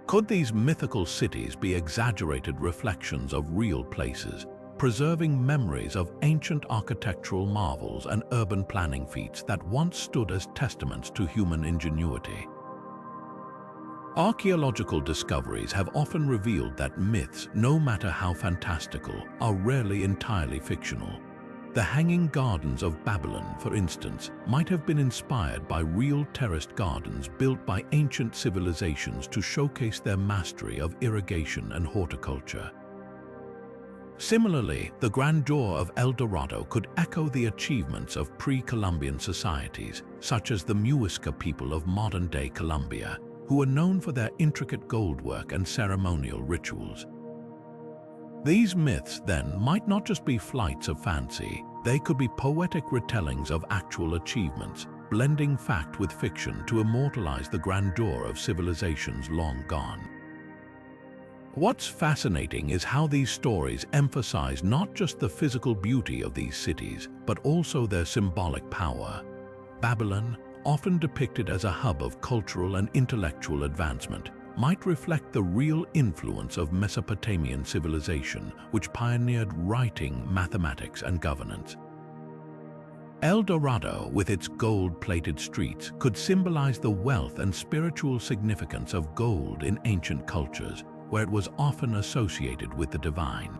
Could these mythical cities be exaggerated reflections of real places, preserving memories of ancient architectural marvels and urban planning feats that once stood as testaments to human ingenuity? Archaeological discoveries have often revealed that myths, no matter how fantastical, are rarely entirely fictional. The Hanging Gardens of Babylon, for instance, might have been inspired by real terraced gardens built by ancient civilizations to showcase their mastery of irrigation and horticulture. Similarly, the grandeur of El Dorado could echo the achievements of pre-Columbian societies, such as the Muisca people of modern-day Colombia, who are known for their intricate goldwork and ceremonial rituals. These myths, then, might not just be flights of fancy. They could be poetic retellings of actual achievements, blending fact with fiction to immortalize the grandeur of civilizations long gone. What's fascinating is how these stories emphasize not just the physical beauty of these cities, but also their symbolic power. Babylon, often depicted as a hub of cultural and intellectual advancement, might reflect the real influence of Mesopotamian civilization, which pioneered writing, mathematics, and governance. El Dorado, with its gold-plated streets, could symbolize the wealth and spiritual significance of gold in ancient cultures, where it was often associated with the divine.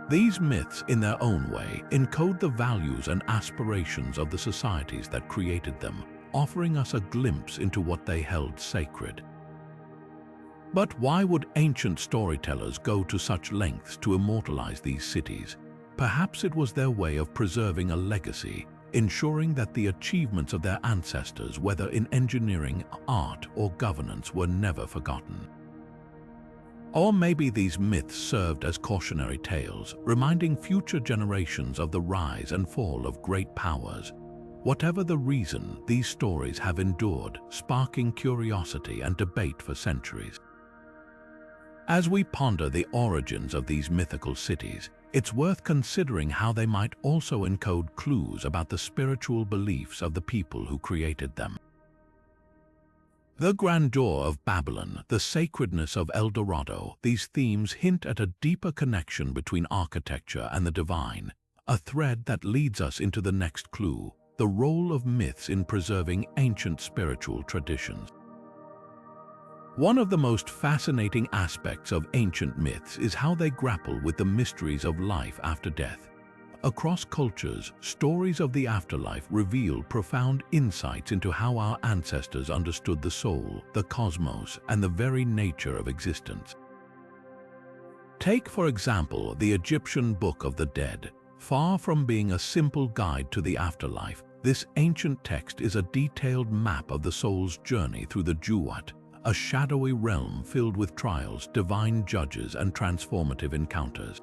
These myths, in their own way, encode the values and aspirations of the societies that created them, offering us a glimpse into what they held sacred. But why would ancient storytellers go to such lengths to immortalize these cities? Perhaps it was their way of preserving a legacy, ensuring that the achievements of their ancestors, whether in engineering, art, or governance, were never forgotten. Or maybe these myths served as cautionary tales, reminding future generations of the rise and fall of great powers. Whatever the reason, these stories have endured, sparking curiosity and debate for centuries. As we ponder the origins of these mythical cities, it's worth considering how they might also encode clues about the spiritual beliefs of the people who created them. The grandeur of Babylon, the sacredness of El Dorado, these themes hint at a deeper connection between architecture and the divine, a thread that leads us into the next clue, the role of myths in preserving ancient spiritual traditions. One of the most fascinating aspects of ancient myths is how they grapple with the mysteries of life after death. Across cultures, stories of the afterlife reveal profound insights into how our ancestors understood the soul, the cosmos, and the very nature of existence. Take, for example, the Egyptian Book of the Dead. Far from being a simple guide to the afterlife, this ancient text is a detailed map of the soul's journey through the Duat, a shadowy realm filled with trials, divine judges, and transformative encounters.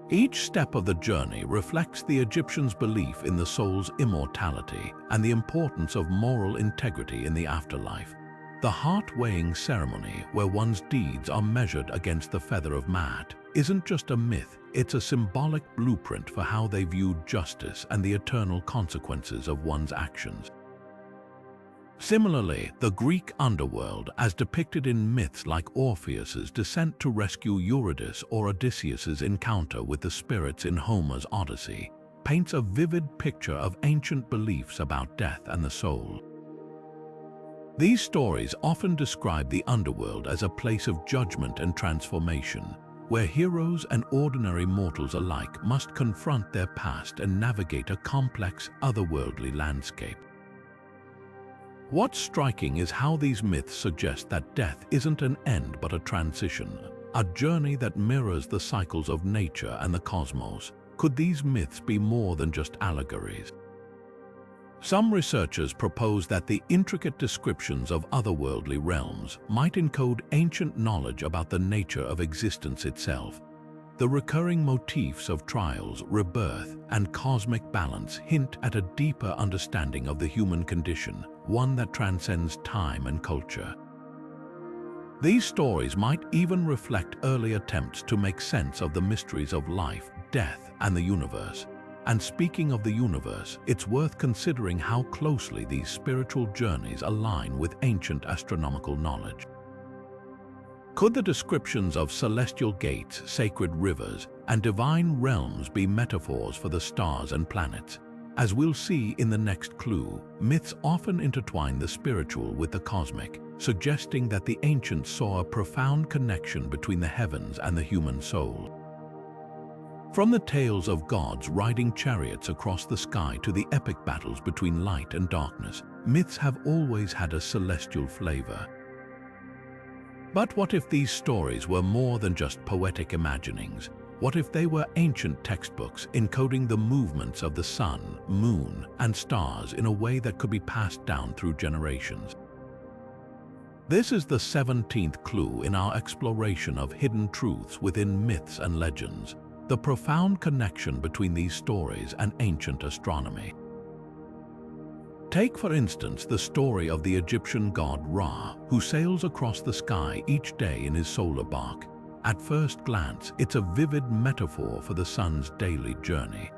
Each step of the journey reflects the Egyptians' belief in the soul's immortality and the importance of moral integrity in the afterlife. The heart-weighing ceremony, where one's deeds are measured against the feather of Maat, isn't just a myth, it's a symbolic blueprint for how they viewed justice and the eternal consequences of one's actions. Similarly, the Greek underworld, as depicted in myths like Orpheus's descent to rescue Eurydice or Odysseus's encounter with the spirits in Homer's Odyssey, paints a vivid picture of ancient beliefs about death and the soul. These stories often describe the underworld as a place of judgment and transformation, where heroes and ordinary mortals alike must confront their past and navigate a complex, otherworldly landscape. What's striking is how these myths suggest that death isn't an end but a transition, a journey that mirrors the cycles of nature and the cosmos. Could these myths be more than just allegories? Some researchers propose that the intricate descriptions of otherworldly realms might encode ancient knowledge about the nature of existence itself. The recurring motifs of trials, rebirth, and cosmic balance hint at a deeper understanding of the human condition, one that transcends time and culture. These stories might even reflect early attempts to make sense of the mysteries of life, death, and the universe. And speaking of the universe, it's worth considering how closely these spiritual journeys align with ancient astronomical knowledge. Could the descriptions of celestial gates, sacred rivers, and divine realms be metaphors for the stars and planets? As we'll see in the next clue, myths often intertwine the spiritual with the cosmic, suggesting that the ancients saw a profound connection between the heavens and the human soul. From the tales of gods riding chariots across the sky to the epic battles between light and darkness, myths have always had a celestial flavor. But what if these stories were more than just poetic imaginings? What if they were ancient textbooks encoding the movements of the sun, moon, and stars in a way that could be passed down through generations? This is the 17th clue in our exploration of hidden truths within myths and legends, the profound connection between these stories and ancient astronomy. Take, for instance, the story of the Egyptian god Ra, who sails across the sky each day in his solar bark. At first glance, it's a vivid metaphor for the sun's daily journey.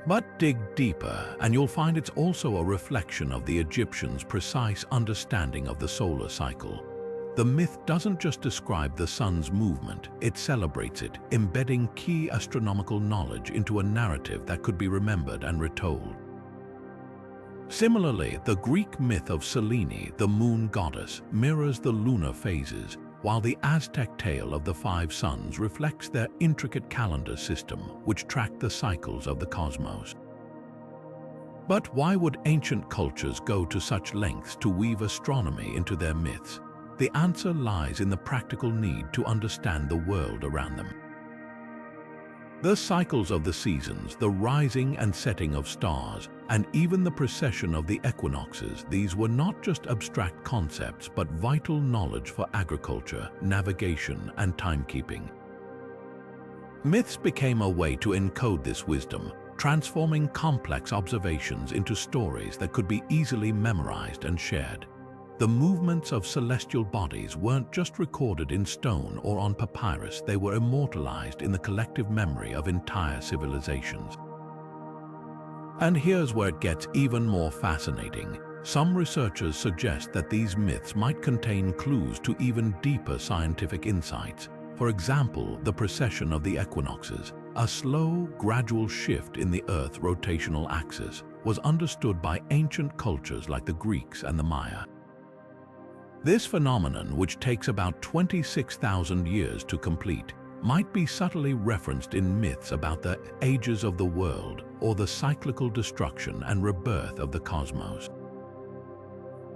But dig deeper, and you'll find it's also a reflection of the Egyptians' precise understanding of the solar cycle. The myth doesn't just describe the sun's movement, it celebrates it, embedding key astronomical knowledge into a narrative that could be remembered and retold. Similarly, the Greek myth of Selene, the moon goddess, mirrors the lunar phases, while the Aztec tale of the 5 suns reflects their intricate calendar system, which tracked the cycles of the cosmos. But why would ancient cultures go to such lengths to weave astronomy into their myths? The answer lies in the practical need to understand the world around them. The cycles of the seasons, the rising and setting of stars, and even the precession of the equinoxes, these were not just abstract concepts but vital knowledge for agriculture, navigation, and timekeeping. Myths became a way to encode this wisdom, transforming complex observations into stories that could be easily memorized and shared. The movements of celestial bodies weren't just recorded in stone or on papyrus, they were immortalized in the collective memory of entire civilizations. And here's where it gets even more fascinating. Some researchers suggest that these myths might contain clues to even deeper scientific insights. For example, the precession of the equinoxes, a slow, gradual shift in the Earth's rotational axis, was understood by ancient cultures like the Greeks and the Maya. This phenomenon, which takes about 26,000 years to complete, might be subtly referenced in myths about the ages of the world or the cyclical destruction and rebirth of the cosmos.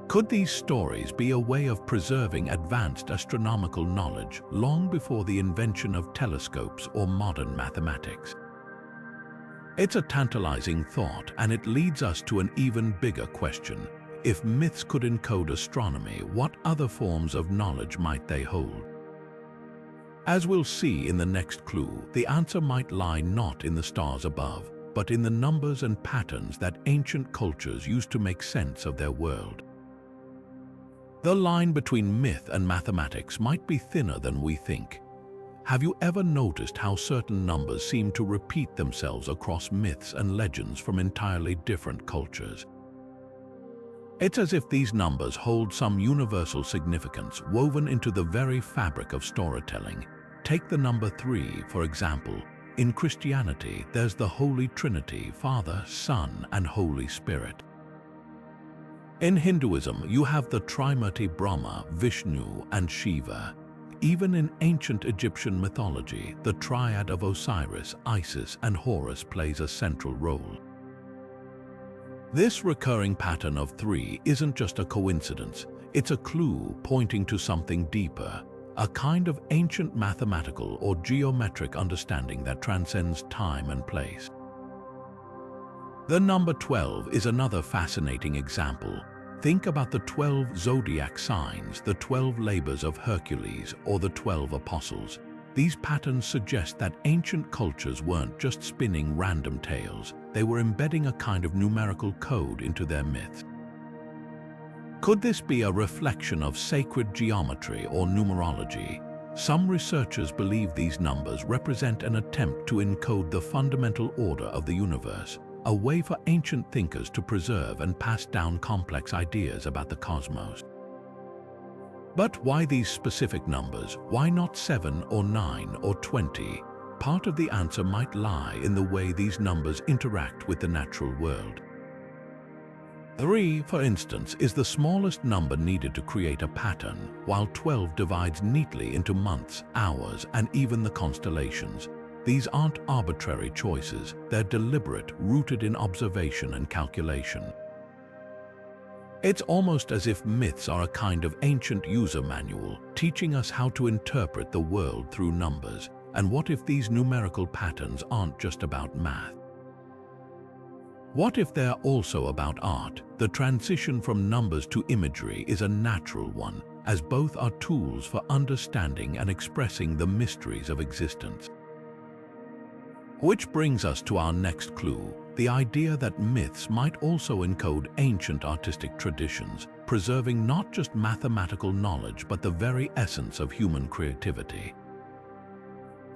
Could these stories be a way of preserving advanced astronomical knowledge long before the invention of telescopes or modern mathematics? It's a tantalizing thought, and it leads us to an even bigger question. If myths could encode astronomy, what other forms of knowledge might they hold? As we'll see in the next clue, the answer might lie not in the stars above, but in the numbers and patterns that ancient cultures used to make sense of their world. The line between myth and mathematics might be thinner than we think. Have you ever noticed how certain numbers seem to repeat themselves across myths and legends from entirely different cultures? It's as if these numbers hold some universal significance woven into the very fabric of storytelling. Take the number 3, for example. In Christianity, there's the Holy Trinity, Father, Son, and Holy Spirit. In Hinduism, you have the Trimurti Brahma, Vishnu, and Shiva. Even in ancient Egyptian mythology, the triad of Osiris, Isis, and Horus plays a central role. This recurring pattern of 3 isn't just a coincidence, it's a clue pointing to something deeper, a kind of ancient mathematical or geometric understanding that transcends time and place. The number 12 is another fascinating example. Think about the 12 zodiac signs, the 12 labors of Hercules, or the 12 apostles. These patterns suggest that ancient cultures weren't just spinning random tales, they were embedding a kind of numerical code into their myths. Could this be a reflection of sacred geometry or numerology? Some researchers believe these numbers represent an attempt to encode the fundamental order of the universe, a way for ancient thinkers to preserve and pass down complex ideas about the cosmos. But why these specific numbers? Why not 7 or 9 or 20? Part of the answer might lie in the way these numbers interact with the natural world. 3, for instance, is the smallest number needed to create a pattern, while 12 divides neatly into months, hours, and even the constellations. These aren't arbitrary choices, they're deliberate, rooted in observation and calculation. It's almost as if myths are a kind of ancient user manual, teaching us how to interpret the world through numbers. And what if these numerical patterns aren't just about math? What if they're also about art? The transition from numbers to imagery is a natural one, as both are tools for understanding and expressing the mysteries of existence. Which brings us to our next clue, the idea that myths might also encode ancient artistic traditions, preserving not just mathematical knowledge but the very essence of human creativity.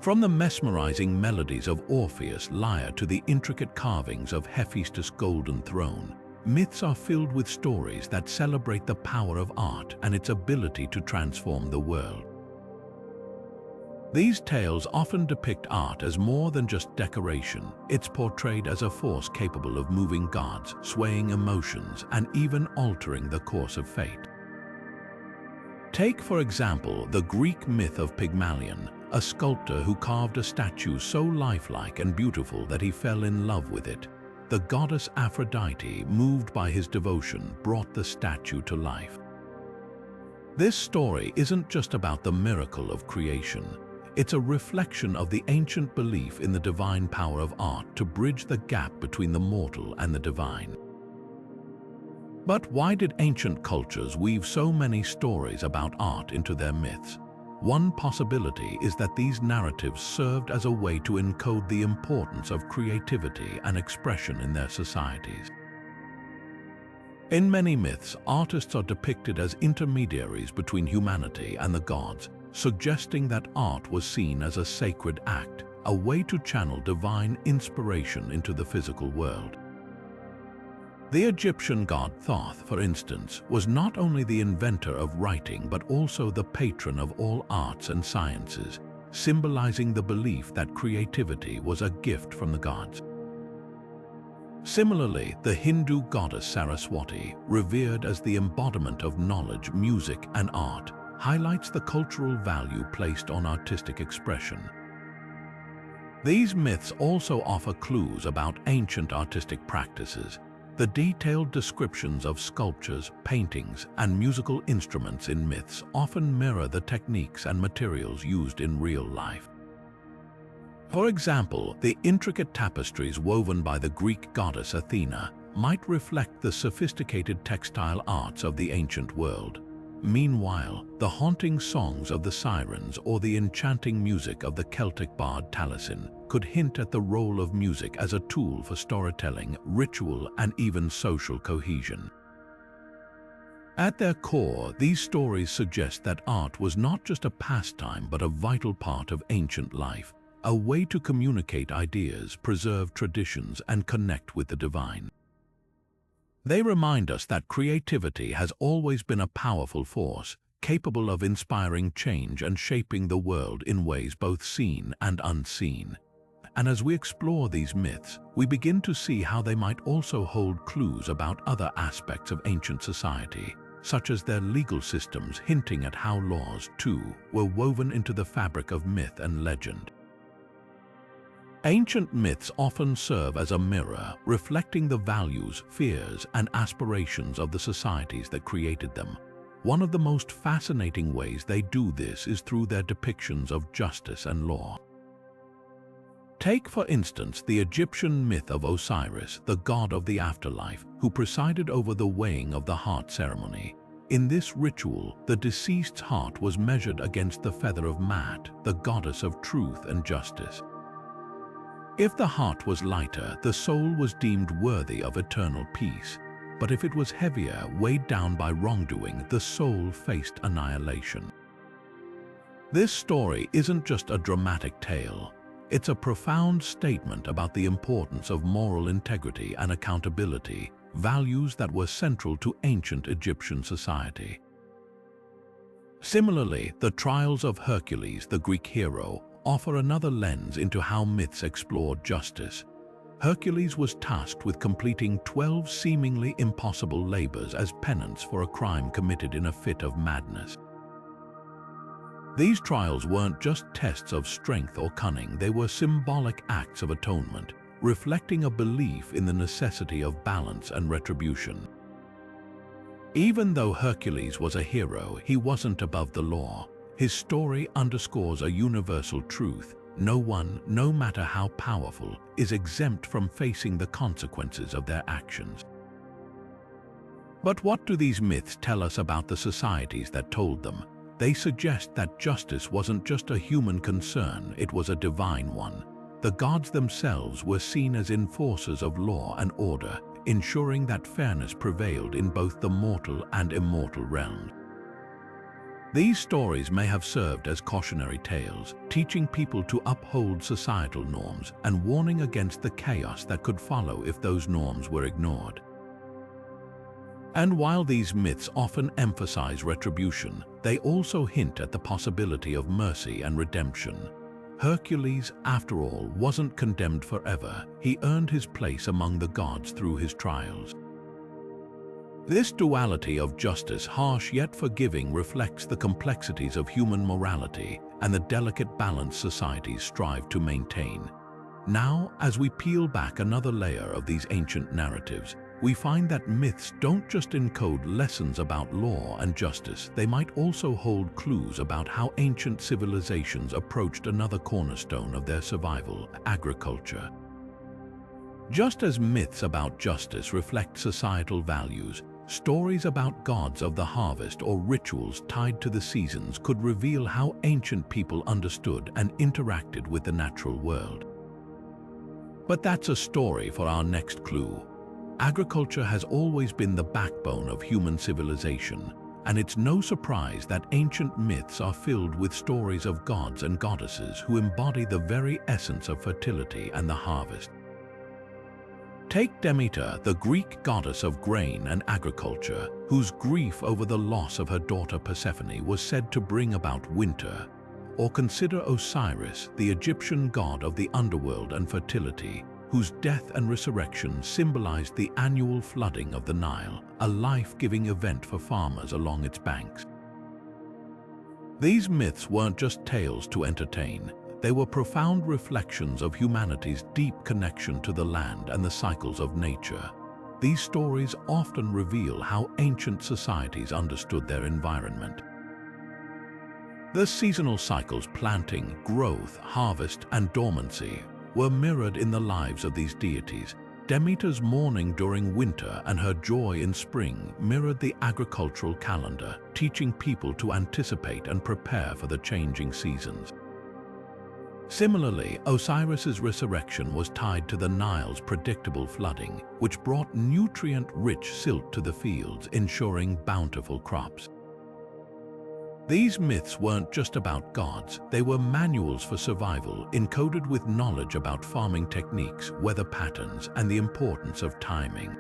From the mesmerizing melodies of Orpheus' lyre to the intricate carvings of Hephaestus' golden throne, myths are filled with stories that celebrate the power of art and its ability to transform the world. These tales often depict art as more than just decoration. It's portrayed as a force capable of moving gods, swaying emotions, and even altering the course of fate. Take, for example, the Greek myth of Pygmalion, a sculptor who carved a statue so lifelike and beautiful that he fell in love with it. The goddess Aphrodite, moved by his devotion, brought the statue to life. This story isn't just about the miracle of creation. It's a reflection of the ancient belief in the divine power of art to bridge the gap between the mortal and the divine. But why did ancient cultures weave so many stories about art into their myths? One possibility is that these narratives served as a way to encode the importance of creativity and expression in their societies. In many myths, artists are depicted as intermediaries between humanity and the gods, suggesting that art was seen as a sacred act, a way to channel divine inspiration into the physical world. The Egyptian god Thoth, for instance, was not only the inventor of writing but also the patron of all arts and sciences, symbolizing the belief that creativity was a gift from the gods. Similarly, the Hindu goddess Saraswati, revered as the embodiment of knowledge, music, and art, highlights the cultural value placed on artistic expression. These myths also offer clues about ancient artistic practices. The detailed descriptions of sculptures, paintings, and musical instruments in myths often mirror the techniques and materials used in real life. For example, the intricate tapestries woven by the Greek goddess Athena might reflect the sophisticated textile arts of the ancient world. Meanwhile, the haunting songs of the sirens or the enchanting music of the Celtic bard Taliesin could hint at the role of music as a tool for storytelling, ritual, and even social cohesion. At their core, these stories suggest that art was not just a pastime but a vital part of ancient life, a way to communicate ideas, preserve traditions, and connect with the divine. They remind us that creativity has always been a powerful force, capable of inspiring change and shaping the world in ways both seen and unseen. And as we explore these myths, we begin to see how they might also hold clues about other aspects of ancient society, such as their legal systems, hinting at how laws, too, were woven into the fabric of myth and legend. Ancient myths often serve as a mirror, reflecting the values, fears, and aspirations of the societies that created them. One of the most fascinating ways they do this is through their depictions of justice and law. Take, for instance, the Egyptian myth of Osiris, the god of the afterlife, who presided over the weighing of the heart ceremony. In this ritual, the deceased's heart was measured against the feather of Mat, the goddess of truth and justice. If the heart was lighter, the soul was deemed worthy of eternal peace. But if it was heavier, weighed down by wrongdoing, the soul faced annihilation. This story isn't just a dramatic tale. It's a profound statement about the importance of moral integrity and accountability, values that were central to ancient Egyptian society. Similarly, the trials of Hercules, the Greek hero, offer another lens into how myths explored justice. Hercules was tasked with completing 12 seemingly impossible labors as penance for a crime committed in a fit of madness. These trials weren't just tests of strength or cunning, they were symbolic acts of atonement, reflecting a belief in the necessity of balance and retribution. Even though Hercules was a hero, he wasn't above the law. His story underscores a universal truth: no one, no matter how powerful, is exempt from facing the consequences of their actions. But what do these myths tell us about the societies that told them? They suggest that justice wasn't just a human concern, it was a divine one. The gods themselves were seen as enforcers of law and order, ensuring that fairness prevailed in both the mortal and immortal realms. These stories may have served as cautionary tales, teaching people to uphold societal norms and warning against the chaos that could follow if those norms were ignored. And while these myths often emphasize retribution, they also hint at the possibility of mercy and redemption. Hercules, after all, wasn't condemned forever. He earned his place among the gods through his trials. This duality of justice, harsh yet forgiving, reflects the complexities of human morality and the delicate balance societies strive to maintain. Now, as we peel back another layer of these ancient narratives, we find that myths don't just encode lessons about law and justice, they might also hold clues about how ancient civilizations approached another cornerstone of their survival: agriculture. Just as myths about justice reflect societal values, stories about gods of the harvest or rituals tied to the seasons could reveal how ancient people understood and interacted with the natural world. But that's a story for our next clue. Agriculture has always been the backbone of human civilization, and it's no surprise that ancient myths are filled with stories of gods and goddesses who embody the very essence of fertility and the harvest. Take Demeter, the Greek goddess of grain and agriculture, whose grief over the loss of her daughter Persephone was said to bring about winter. Or consider Osiris, the Egyptian god of the underworld and fertility, whose death and resurrection symbolized the annual flooding of the Nile, a life-giving event for farmers along its banks. These myths weren't just tales to entertain. They were profound reflections of humanity's deep connection to the land and the cycles of nature. These stories often reveal how ancient societies understood their environment. The seasonal cycles, planting, growth, harvest, and dormancy, were mirrored in the lives of these deities. Demeter's mourning during winter and her joy in spring mirrored the agricultural calendar, teaching people to anticipate and prepare for the changing seasons. Similarly, Osiris's resurrection was tied to the Nile's predictable flooding, which brought nutrient-rich silt to the fields, ensuring bountiful crops. These myths weren't just about gods, they were manuals for survival, encoded with knowledge about farming techniques, weather patterns, and the importance of timing.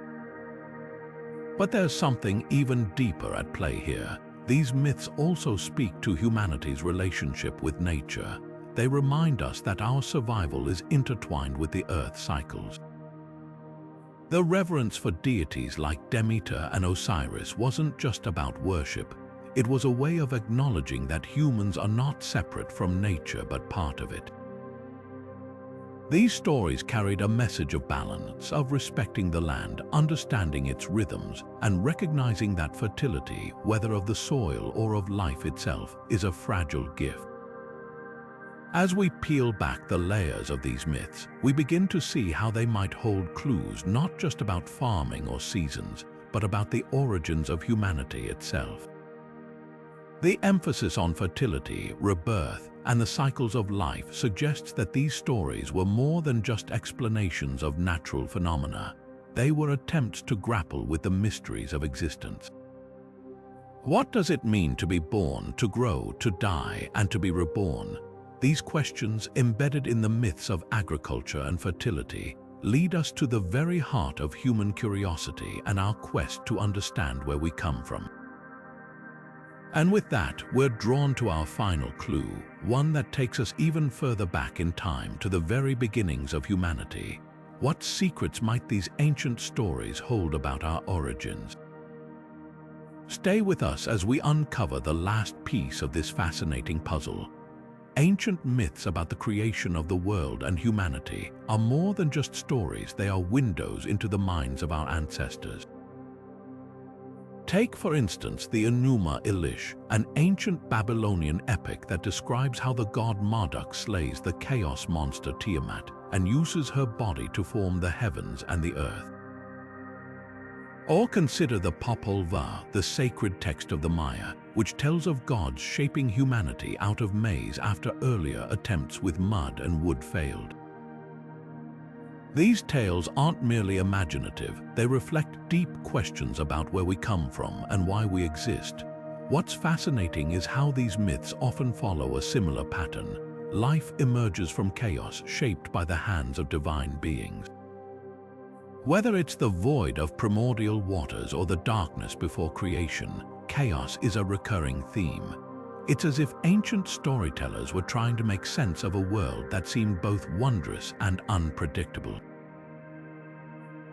But there's something even deeper at play here. These myths also speak to humanity's relationship with nature. They remind us that our survival is intertwined with the Earth's cycles. The reverence for deities like Demeter and Osiris wasn't just about worship. It was a way of acknowledging that humans are not separate from nature but part of it. These stories carried a message of balance, of respecting the land, understanding its rhythms, and recognizing that fertility, whether of the soil or of life itself, is a fragile gift. As we peel back the layers of these myths, we begin to see how they might hold clues not just about farming or seasons, but about the origins of humanity itself. The emphasis on fertility, rebirth, and the cycles of life suggests that these stories were more than just explanations of natural phenomena. They were attempts to grapple with the mysteries of existence. What does it mean to be born, to grow, to die, and to be reborn? These questions, embedded in the myths of agriculture and fertility, lead us to the very heart of human curiosity and our quest to understand where we come from. And with that, we're drawn to our final clue, one that takes us even further back in time to the very beginnings of humanity. What secrets might these ancient stories hold about our origins? Stay with us as we uncover the last piece of this fascinating puzzle. Ancient myths about the creation of the world and humanity are more than just stories, they are windows into the minds of our ancestors. Take, for instance, the Enuma Elish, an ancient Babylonian epic that describes how the god Marduk slays the chaos monster Tiamat and uses her body to form the heavens and the earth. Or consider the Popol Vuh, the sacred text of the Maya, which tells of gods shaping humanity out of maize after earlier attempts with mud and wood failed. These tales aren't merely imaginative, they reflect deep questions about where we come from and why we exist. What's fascinating is how these myths often follow a similar pattern. Life emerges from chaos, shaped by the hands of divine beings. Whether it's the void of primordial waters or the darkness before creation, chaos is a recurring theme. It's as if ancient storytellers were trying to make sense of a world that seemed both wondrous and unpredictable.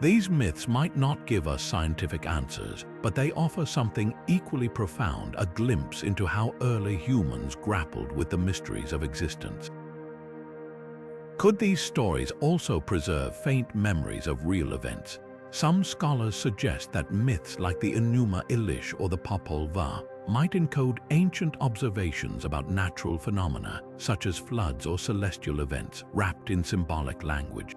These myths might not give us scientific answers, but they offer something equally profound, a glimpse into how early humans grappled with the mysteries of existence. Could these stories also preserve faint memories of real events? Some scholars suggest that myths like the Enuma Elish or the Popol Vuh might encode ancient observations about natural phenomena, such as floods or celestial events, wrapped in symbolic language.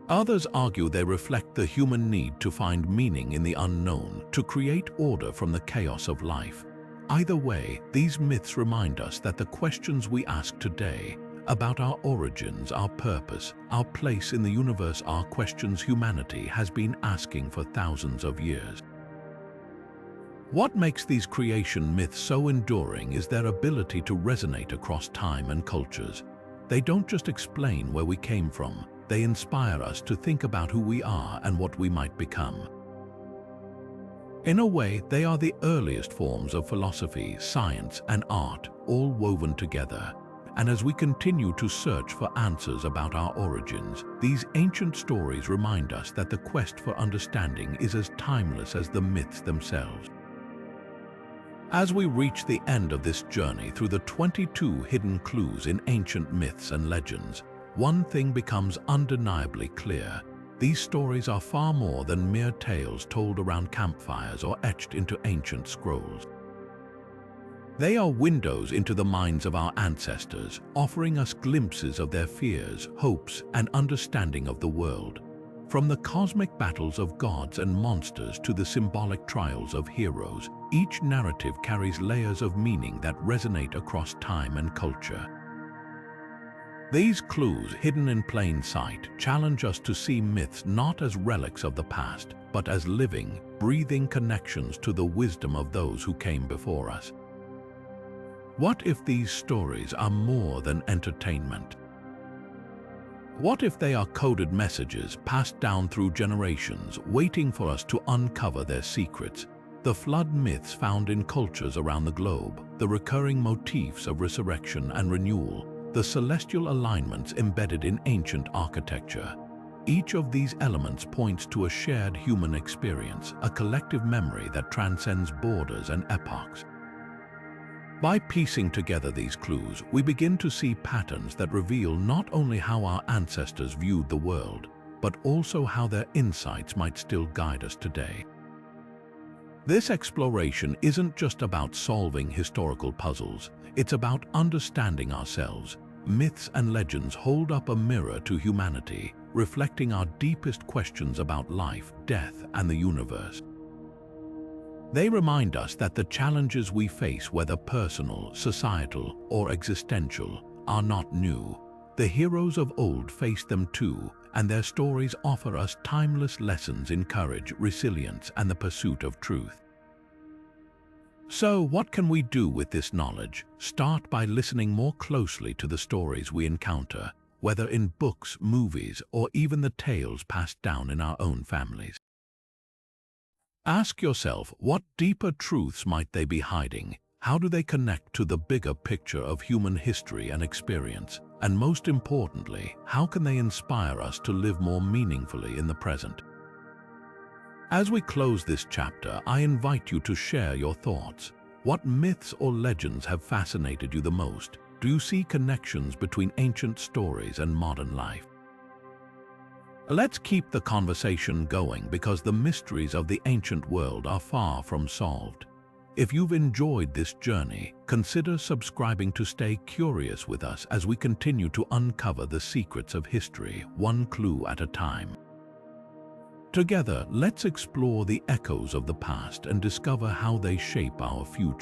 Others argue they reflect the human need to find meaning in the unknown, to create order from the chaos of life. Either way, these myths remind us that the questions we ask today, about our origins, our purpose, our place in the universe are questions humanity has been asking for thousands of years. What makes these creation myths so enduring is their ability to resonate across time and cultures. They don't just explain where we came from, they inspire us to think about who we are and what we might become. In a way, they are the earliest forms of philosophy, science, and art, all woven together. And as we continue to search for answers about our origins, these ancient stories remind us that the quest for understanding is as timeless as the myths themselves. As we reach the end of this journey through the 22 hidden clues in ancient myths and legends, one thing becomes undeniably clear. These stories are far more than mere tales told around campfires or etched into ancient scrolls. They are windows into the minds of our ancestors, offering us glimpses of their fears, hopes, and understanding of the world. From the cosmic battles of gods and monsters to the symbolic trials of heroes, each narrative carries layers of meaning that resonate across time and culture. These clues, hidden in plain sight, challenge us to see myths not as relics of the past, but as living, breathing connections to the wisdom of those who came before us. What if these stories are more than entertainment? What if they are coded messages passed down through generations, waiting for us to uncover their secrets? The flood myths found in cultures around the globe, the recurring motifs of resurrection and renewal, the celestial alignments embedded in ancient architecture. Each of these elements points to a shared human experience, a collective memory that transcends borders and epochs. By piecing together these clues, we begin to see patterns that reveal not only how our ancestors viewed the world, but also how their insights might still guide us today. This exploration isn't just about solving historical puzzles, it's about understanding ourselves. Myths and legends hold up a mirror to humanity, reflecting our deepest questions about life, death, and the universe. They remind us that the challenges we face, whether personal, societal, or existential, are not new. The heroes of old faced them too, and their stories offer us timeless lessons in courage, resilience, and the pursuit of truth. So, what can we do with this knowledge? Start by listening more closely to the stories we encounter, whether in books, movies, or even the tales passed down in our own families. Ask yourself, what deeper truths might they be hiding? How do they connect to the bigger picture of human history and experience? And most importantly, how can they inspire us to live more meaningfully in the present? As we close this chapter, I invite you to share your thoughts. What myths or legends have fascinated you the most? Do you see connections between ancient stories and modern life? Let's keep the conversation going because the mysteries of the ancient world are far from solved. If you've enjoyed this journey, consider subscribing to stay curious with us as we continue to uncover the secrets of history, one clue at a time. Together, let's explore the echoes of the past and discover how they shape our future.